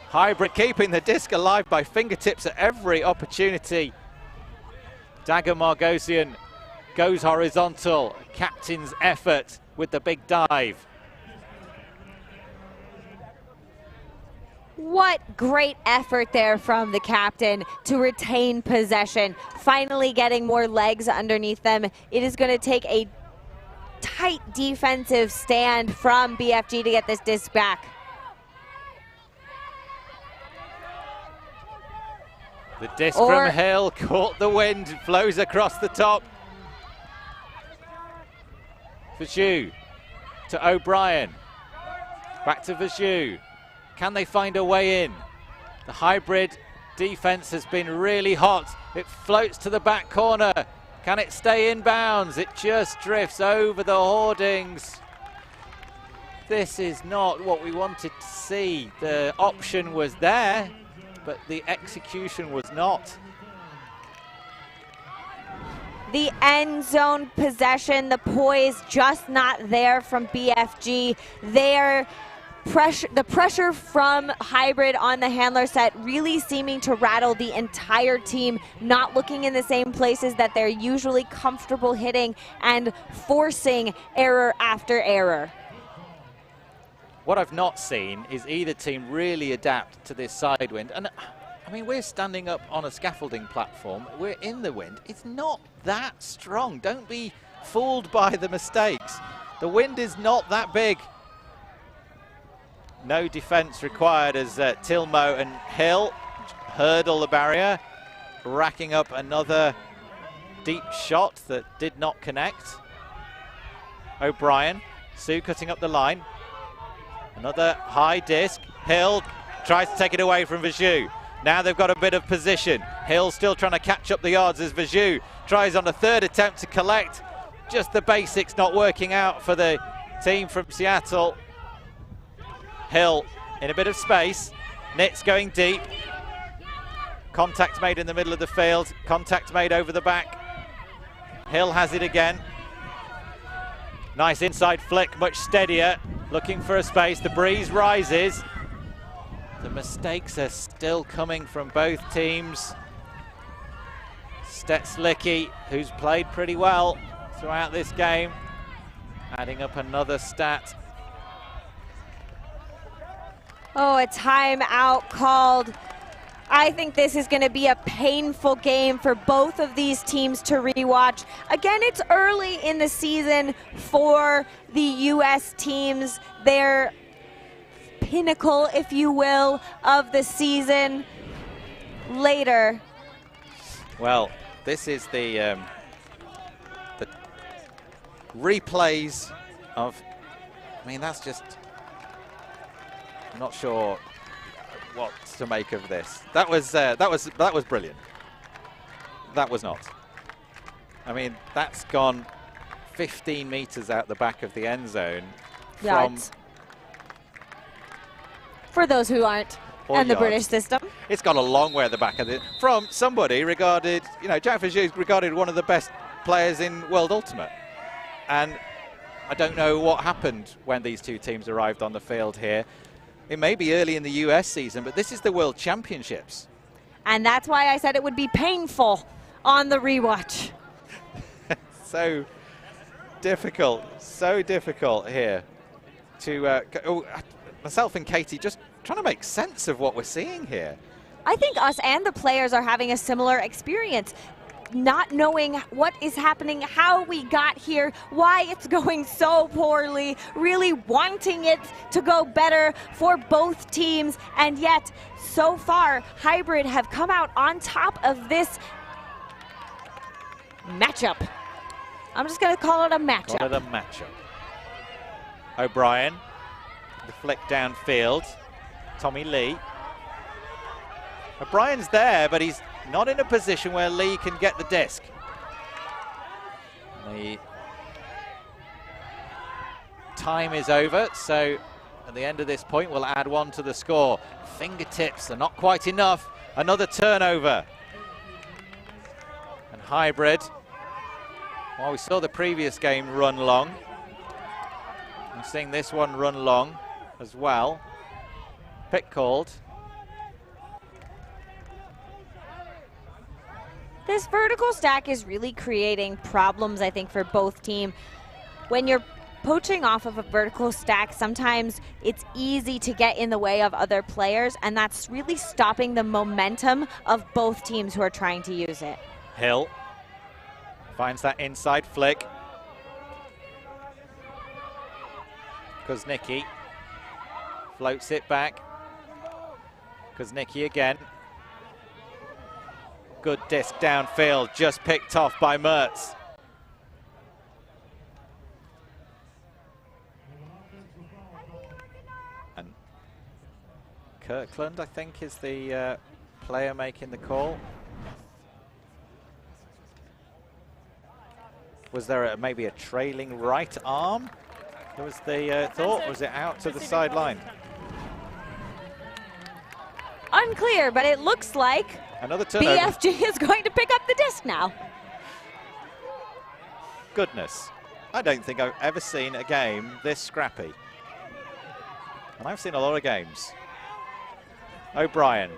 Hybrid keeping the disc alive by fingertips at every opportunity. Dagger Margosian goes horizontal. Captain's effort with the big dive. What great effort there from the captain to retain possession. Finally getting more legs underneath them. It is going to take a tight defensive stand from BFG to get this disc back. The disc from Hill caught the wind, flows across the top. Vachou to O'Brien. Back to Vachou. Can they find a way in? The hybrid defense has been really hot. It floats to the back corner. Can it stay in bounds? It just drifts over the hoardings. This is not what we wanted to see. The option was there, but the execution was not. The end zone possession, the poise just not there from BFG. The pressure from Hybrid on the handler set really seeming to rattle the entire team, not looking in the same places that they're usually comfortable hitting and forcing error after error. What I've not seen is either team really adapt to this side wind. And I mean, we're standing up on a scaffolding platform. We're in the wind. It's not that strong. Don't be fooled by the mistakes. The wind is not that big. No defense required as Tilmo and Hill hurdle the barrier, racking up another deep shot that did not connect. O'Brien, Sue cutting up the line. Another high disc. Hill tries to take it away from Vachou. Now they've got a bit of position. Hill still trying to catch up the yards as Vachou tries on a third attempt to collect. Just the basics not working out for the team from Seattle. Hill in a bit of space. Nitz going deep. Contact made in the middle of the field. Contact made over the back. Hill has it again. Nice inside flick, much steadier. Looking for a space. The breeze rises. The mistakes are still coming from both teams. Stetslicki, who's played pretty well throughout this game, adding up another stat. Oh, a timeout called. I think this is going to be a painful game for both of these teams to rewatch. Again, it's early in the season for the U.S. teams. Their pinnacle, if you will, of the season later. Well, this is the replays of, I mean, that's just, I'm not sure what to make of this. That was brilliant. That was not. I mean, that's gone 15 meters out the back of the end zone. Yards. For those who aren't in the British system. It's gone a long way at the back of it. From somebody regarded, you know, Jack Vachou is regarded one of the best players in World Ultimate. And I don't know what happened when these two teams arrived on the field here. It may be early in the US season, but this is the World Championships. And that's why I said it would be painful on the rewatch. So difficult here to myself and Katie just trying to make sense of what we're seeing here. I think us and the players are having a similar experience, not knowing what is happening, how we got here, why it's going so poorly, really wanting it to go better for both teams, and yet so far Hybrid have come out on top of this matchup. I'm just going to call it a matchup. Call it a matchup. O'Brien, the flick downfield. Tommy Lee. O'Brien's there, but he's not in a position where Lee can get the disc. The time is over, so at the end of this point, we'll add one to the score. Fingertips are not quite enough. Another turnover. And Hybrid, well, we saw the previous game run long. I'm seeing this one run long as well. Pick called. This vertical stack is really creating problems, I think, for both teams. When you're poaching off of a vertical stack, sometimes it's easy to get in the way of other players, and that's really stopping the momentum of both teams who are trying to use it. Hill finds that inside flick. Kuznicki floats it back. Kuznicki again. Good disc downfield, just picked off by Mertz. And Kirkland, I think, is the player making the call. Was there maybe a trailing right arm? That was the thought. Was it out to the sideline? Unclear, but it looks like another turnover. BFG is going to pick up the disc now. Goodness. I don't think I've ever seen a game this scrappy. And I've seen a lot of games. O'Brien.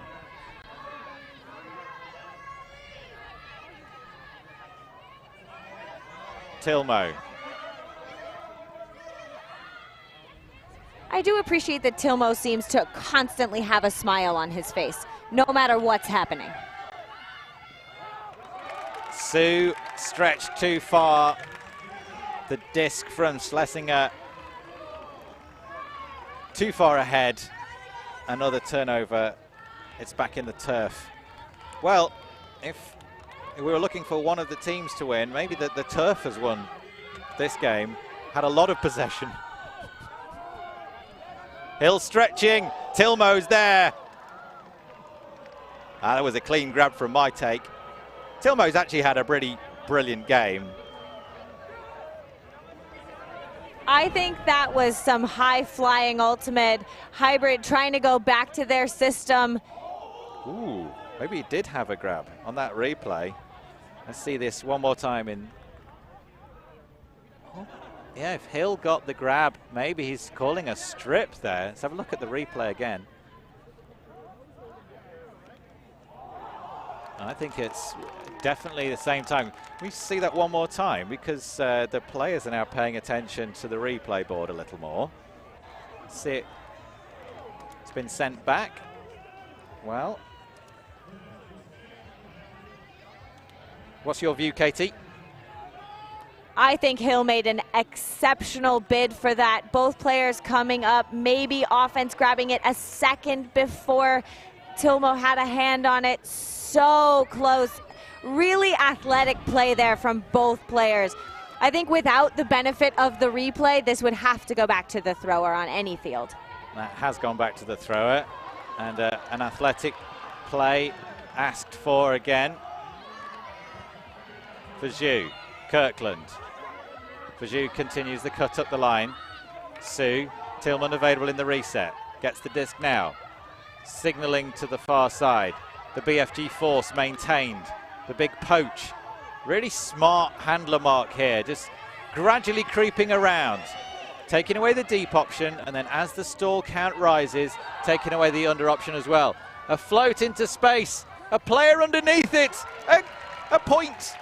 Tilmo. I do appreciate that Tilmo seems to constantly have a smile on his face, no matter what's happening. Sue stretched too far. The disc from Schlesinger too far ahead. Another turnover. It's back in the turf. Well, if we were looking for one of the teams to win, maybe the turf has won this game. Had a lot of possession. Hill stretching, Tilmo's there. That was a clean grab from my take. Tilmo's actually had a pretty brilliant game. I think that was some high-flying ultimate. Hybrid trying to go back to their system. Ooh, maybe he did have a grab on that replay. Let's see this one more time in. Oh, yeah, if Hill got the grab, maybe he's calling a strip there. Let's have a look at the replay again. I think it's definitely the same time. We see that one more time because the players are now paying attention to the replay board a little more. See it. It's been sent back. Well, what's your view, Katie? I think Hill made an exceptional bid for that. Both players coming up, maybe offense grabbing it a second before Tilmo had a hand on it. So close. Really athletic play there from both players. I think without the benefit of the replay, this would have to go back to the thrower on any field. That has gone back to the thrower. And an athletic play asked for again. For Zhu, Kirkland. For Zhu continues the cut up the line. Sue, Tillman available in the reset. Gets the disc now. Signaling to the far side. The BFG force maintained. The big poach. Really smart handler mark here. Just gradually creeping around. Taking away the deep option. And then as the stall count rises, taking away the under option as well. A float into space. A player underneath it. A point.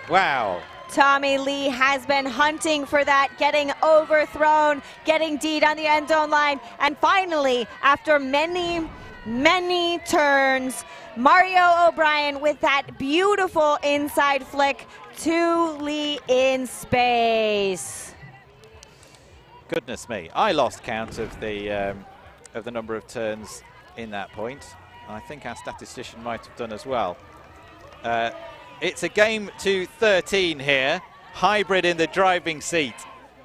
Wow. Tommy Lee has been hunting for that, getting overthrown, getting D'd on the end zone line, and finally, after many, many turns, Mario O'Brien with that beautiful inside flick to Lee in space. Goodness me, I lost count of the number of turns in that point. I think our statistician might have done as well. It's a game to 13 here. Hybrid in the driving seat.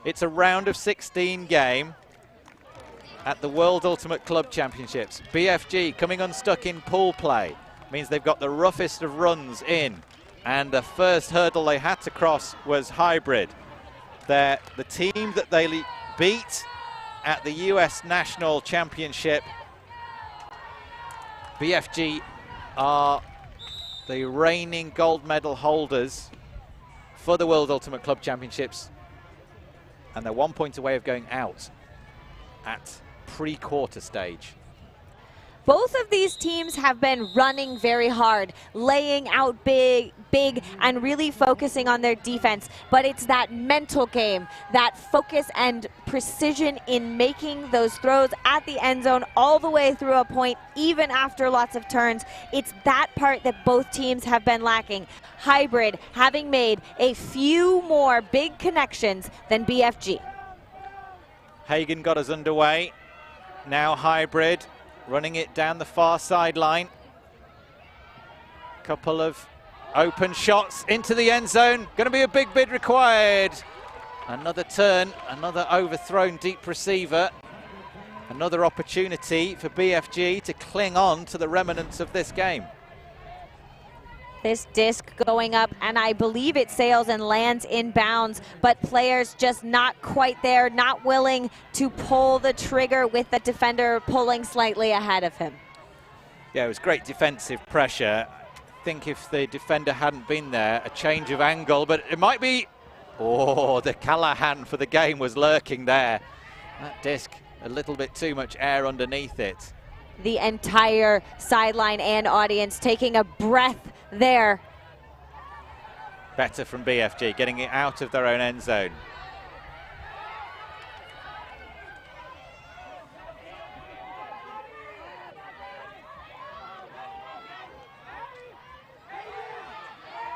It's a round of 16 game at the World Ultimate Club Championships. BFG coming unstuck in pool play. Means they've got the roughest of runs in. And the first hurdle they had to cross was Hybrid. They're the team that they beat at the US National Championship. BFG are the reigning gold medal holders for the World Ultimate Club Championships. And they're 1 point away of going out at pre-quarter stage. Both of these teams have been running very hard, laying out big, and really focusing on their defense. But it's that mental game, that focus and precision in making those throws at the end zone all the way through a point, even after lots of turns. It's that part that both teams have been lacking. Hybrid having made a few more big connections than BFG. Hagen got us underway. Now Hybrid running it down the far sideline. Couple of open shots into the end zone. Going to be a big bid required. Another turn, another overthrown deep receiver. Another opportunity for BFG to cling on to the remnants of this game. This disc going up, and I believe it sails and lands in bounds, but players just not quite there, not willing to pull the trigger with the defender pulling slightly ahead of him. Yeah, it was great defensive pressure. I think if the defender hadn't been there, a change of angle, but it might be... Oh, the Callahan for the game was lurking there. That disc, a little bit too much air underneath it. The entire sideline and audience taking a breath there. Better from BFG, getting it out of their own end zone.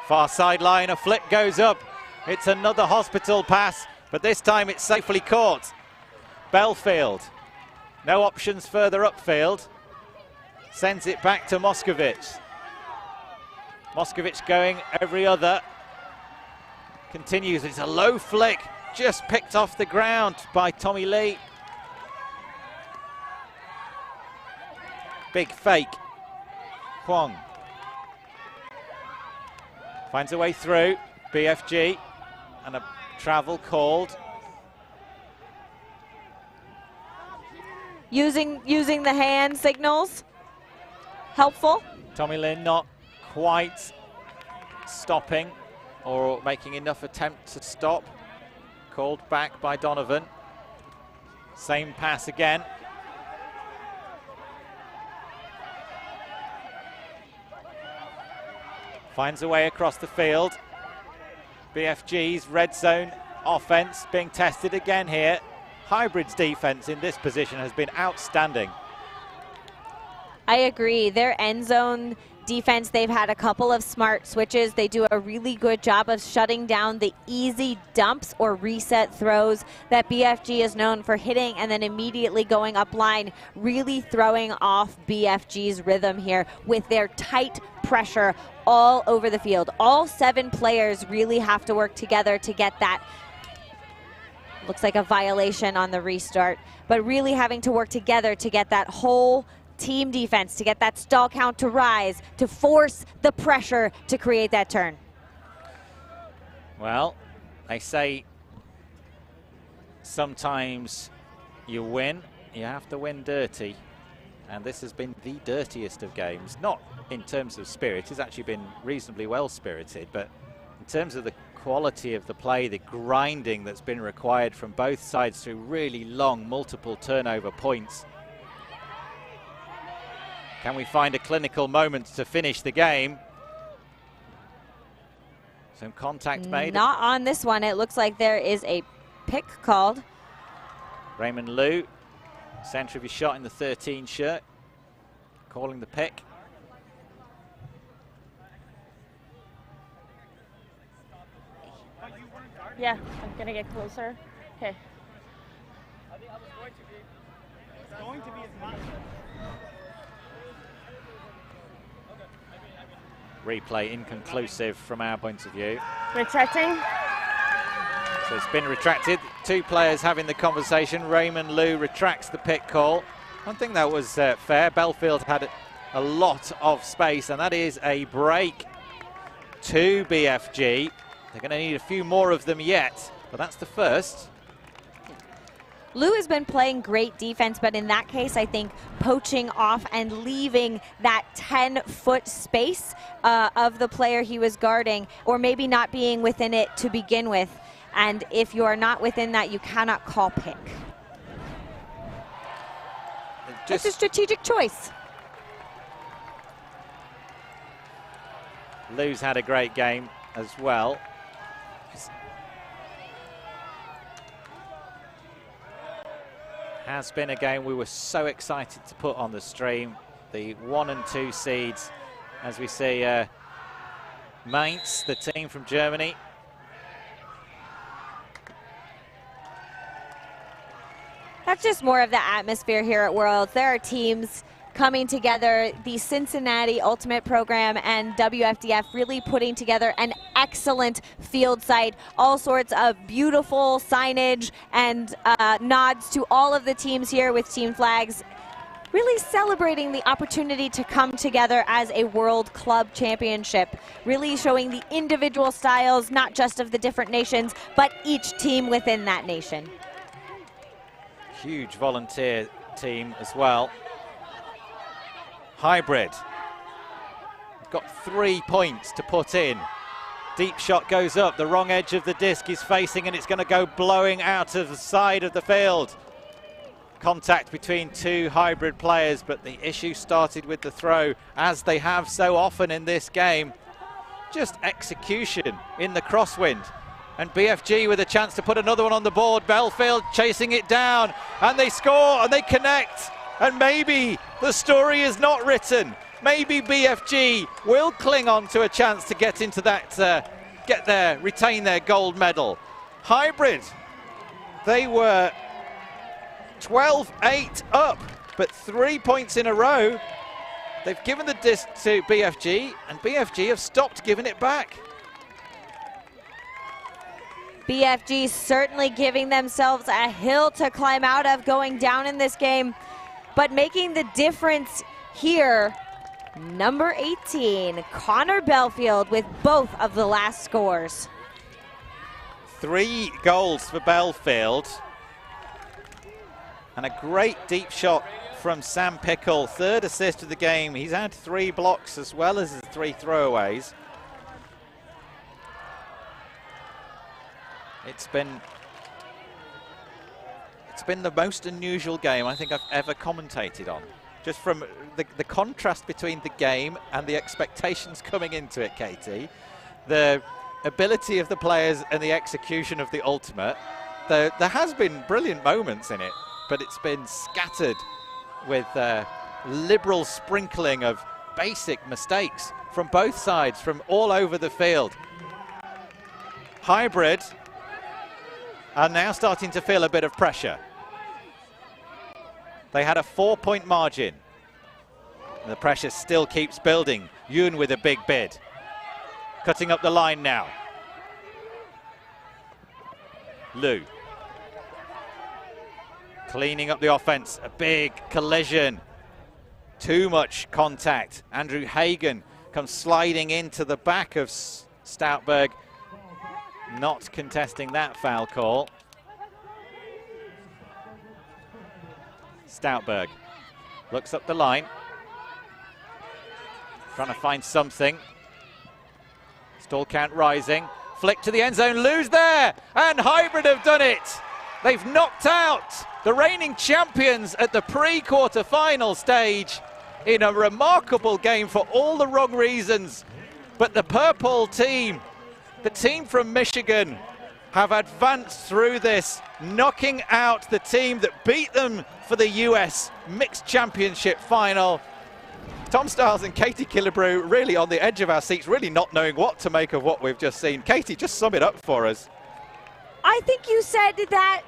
Far sideline, a flick goes up. It's another hospital pass, but this time it's safely caught. Belfield, no options further upfield. Sends it back to Moskovich. Moskovich going every other. Continues, it's a low flick, just picked off the ground by Tommy Lee. Big fake. Kwong finds a way through. BFG and a travel called. Using the hand signals, helpful. Tommy Lin not quite stopping or making enough attempt to stop. Called back by Donovan. Same pass again. Finds a way across the field. BFG's red zone offense being tested again here. Hybrid's defense in this position has been outstanding. I agree. Their end zone defense, they've had a couple of smart switches. They do a really good job of shutting down the easy dumps or reset throws that BFG is known for hitting and then immediately going up line, really throwing off BFG's rhythm here with their tight pressure all over the field. All 7 players really have to work together to get that. Looks like a violation on the restart, but really having to work together to get that whole team defense, to get that stall count to rise, to force the pressure to create that turn. Well, they say sometimes you win, you have to win dirty. And this has been the dirtiest of games. Not in terms of spirit, it's actually been reasonably well spirited, but in terms of the quality of the play, the grinding that's been required from both sides through really long, multiple turnover points. Can we find a clinical moment to finish the game? Some contact made. Not on this one. It looks like there is a pick called. Raymond Liu, center of his shot in the 13 shirt, calling the pick. Yeah, I'm gonna get closer. Okay. It's going to be as much. Replay inconclusive from our point of view. Retracting. So it's been retracted. 2 players having the conversation. Raymond Liu retracts the pick call. I think that was fair. Belfield had a lot of space, and that is a break to BFG. They're going to need a few more of them yet, but that's the first. Liu has been playing great defense, but in that case, I think poaching off and leaving that 10-foot space of the player he was guarding, or maybe not being within it to begin with. And if you are not within that, you cannot call pick. It's a strategic choice. Liu's had a great game as well. Has been a game we were so excited to put on the stream. The 1 and 2 seeds, as we see Mainz, the team from Germany. That's just more of the atmosphere here at Worlds. There are teams coming together. The Cincinnati Ultimate Program and WFDF really putting together an excellent field site. All sorts of beautiful signage and nods to all of the teams here with team flags. Really celebrating the opportunity to come together as a World Club Championship. Really showing the individual styles, not just of the different nations, but each team within that nation. Huge volunteer team as well. Hybrid. Got 3 points to put in. Deep shot goes up. The wrong edge of the disc is facing, and it's going to go blowing out of the side of the field. Contact between two Hybrid players, but the issue started with the throw, as they have so often in this game. Just execution in the crosswind. And BFG with a chance to put another one on the board. Belfield chasing it down, and they score and they connect. And maybe the story is not written. Maybe BFG will cling on to a chance to get into that, retain their gold medal. Hybrid, they were 12-8 up, but 3 points in a row. They've given the disc to BFG, and BFG have stopped giving it back. BFG certainly giving themselves a hill to climb out of going down in this game, but making the difference here, number 18, Connor Belfield with both of the last scores. 3 goals for Belfield. And a great deep shot from Sam Pickle, 3rd assist of the game. He's had 3 blocks as well as 3 throwaways. It's been the most unusual game I think I've ever commentated on. Just from the contrast between the game and the expectations coming into it, Katie. The ability of the players and the execution of the ultimate. There has been brilliant moments in it, but it's been scattered with liberal sprinkling of basic mistakes from both sides, from all over the field. Hybrid are now starting to feel a bit of pressure. They had a 4-point margin. And the pressure still keeps building. Yoon with a big bid. Cutting up the line now. Liu. Cleaning up the offense, a big collision. Too much contact. Andrew Hagen comes sliding into the back of Stoutberg. Not contesting that foul call. Stoutberg looks up the line. Trying to find something. Stall count rising. Flick to the end zone, Liu's there! And Hybrid have done it! They've knocked out the reigning champions at the pre-quarter final stage in a remarkable game for all the wrong reasons. But the purple team, the team from Michigan, have advanced through this, knocking out the team that beat them for the US Mixed Championship final. Tom Stiles and Katie Killebrew really on the edge of our seats, really not knowing what to make of what we've just seen. Katie, just sum it up for us. I think you said that,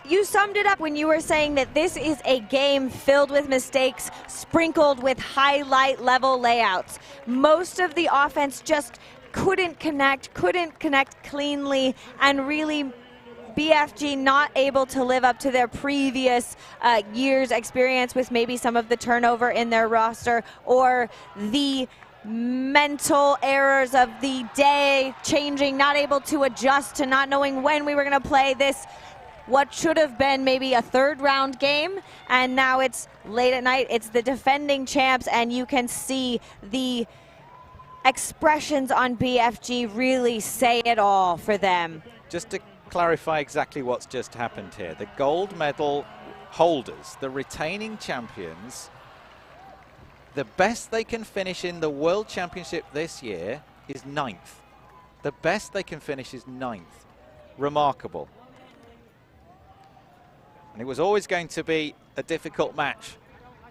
you summed it up when you were saying that this is a game filled with mistakes, sprinkled with highlight level layouts. Most of the offense just couldn't connect cleanly, and really BFG not able to live up to their previous year's experience with maybe some of the turnover in their roster or the mental errors of the day changing, not able to adjust to not knowing when we were going to play this, what should have been maybe a 3rd round game, and now it's late at night. It's the defending champs, and you can see the expressions on BFG really say it all for them. Just to clarify exactly what's just happened here, the gold medal holders, the retaining champions, the best they can finish in the World Championship this year is 9th. The best they can finish is 9th. Remarkable. And it was always going to be a difficult match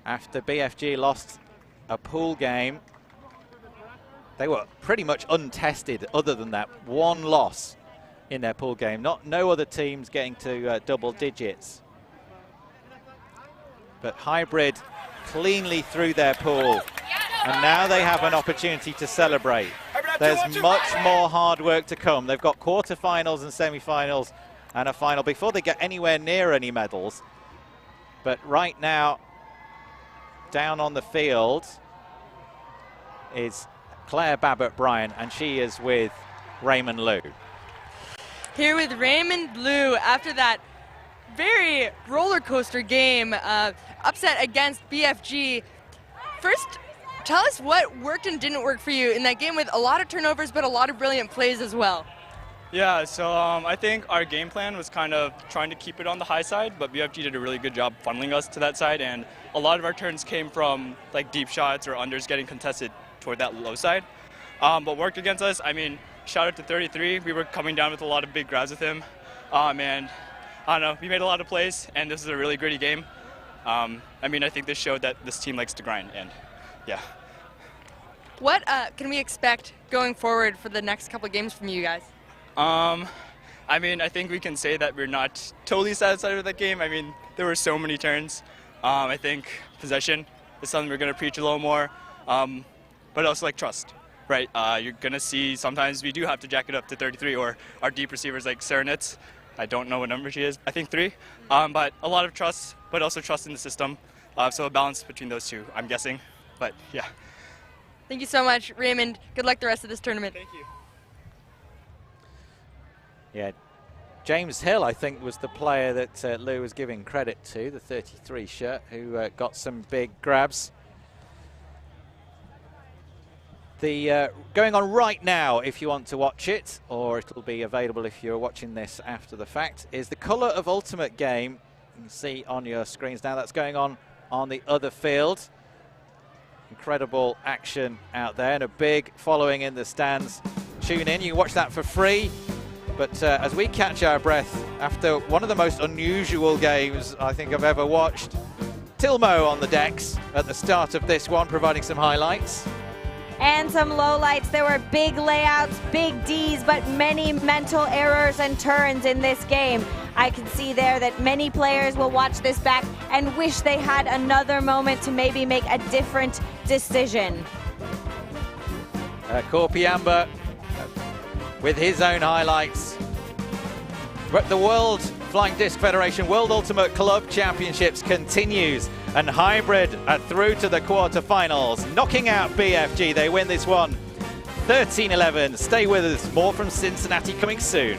after BFG lost a pool game. They were pretty much untested other than that one loss in their pool game. No other teams getting to double digits. But Hybrid cleanly through their pool. And now they have an opportunity to celebrate. There's much more hard work to come. They've got quarterfinals and semi-finals and a final before they get anywhere near any medals. But right now, down on the field is Claire Babbitt-Bryan, and she is with Raymond Liu. Here with Raymond Liu after that very roller coaster game, upset against BFG. First, tell us what worked and didn't work for you in that game with a lot of turnovers but a lot of brilliant plays as well. Yeah, so I think our game plan was kind of trying to keep it on the high side, but BFG did a really good job funneling us to that side, and a lot of our turns came from like deep shots or unders getting contested toward that low side. But worked against us. I mean, shout out to 33. We were coming down with a lot of big grabs with him, and I don't know, we made a lot of plays, and this is a really gritty game. I mean, I think this showed that this team likes to grind, and yeah. What can we expect going forward for the next couple of games from you guys? I mean, I think we can say that we're not totally satisfied with that game. I mean, there were so many turns. I think possession is something we're going to preach a little more, but also like trust, right? You're going to see sometimes we do have to jack it up to 33, or our deep receivers like Serenitz. I don't know what number she is. I think 3. But a lot of trust, but also trust in the system. So a balance between those two, I'm guessing. But yeah. Thank you so much, Raymond. Good luck the rest of this tournament. Thank you. Yeah, James Hill, I think, was the player that Liu was giving credit to, the 33 shirt, who got some big grabs. The going on right now, if you want to watch it, or it'll be available if you're watching this after the fact, is the Colour of Ultimate game. You can see on your screens now that's going on the other field. Incredible action out there and a big following in the stands. Tune in, you can watch that for free. But as we catch our breath after one of the most unusual games I think I've ever watched, Tilmo on the decks at the start of this one, providing some highlights. And some lowlights. There were big layouts, big Ds, but many mental errors and turns in this game. I can see there that many players will watch this back and wish they had another moment to maybe make a different decision. Korpiamba with his own highlights. But the World Flying Disc Federation World Ultimate Club Championships continues, and Hybrid are through to the quarterfinals, knocking out BFG. They win this one 13-11. Stay with us, more from Cincinnati coming soon.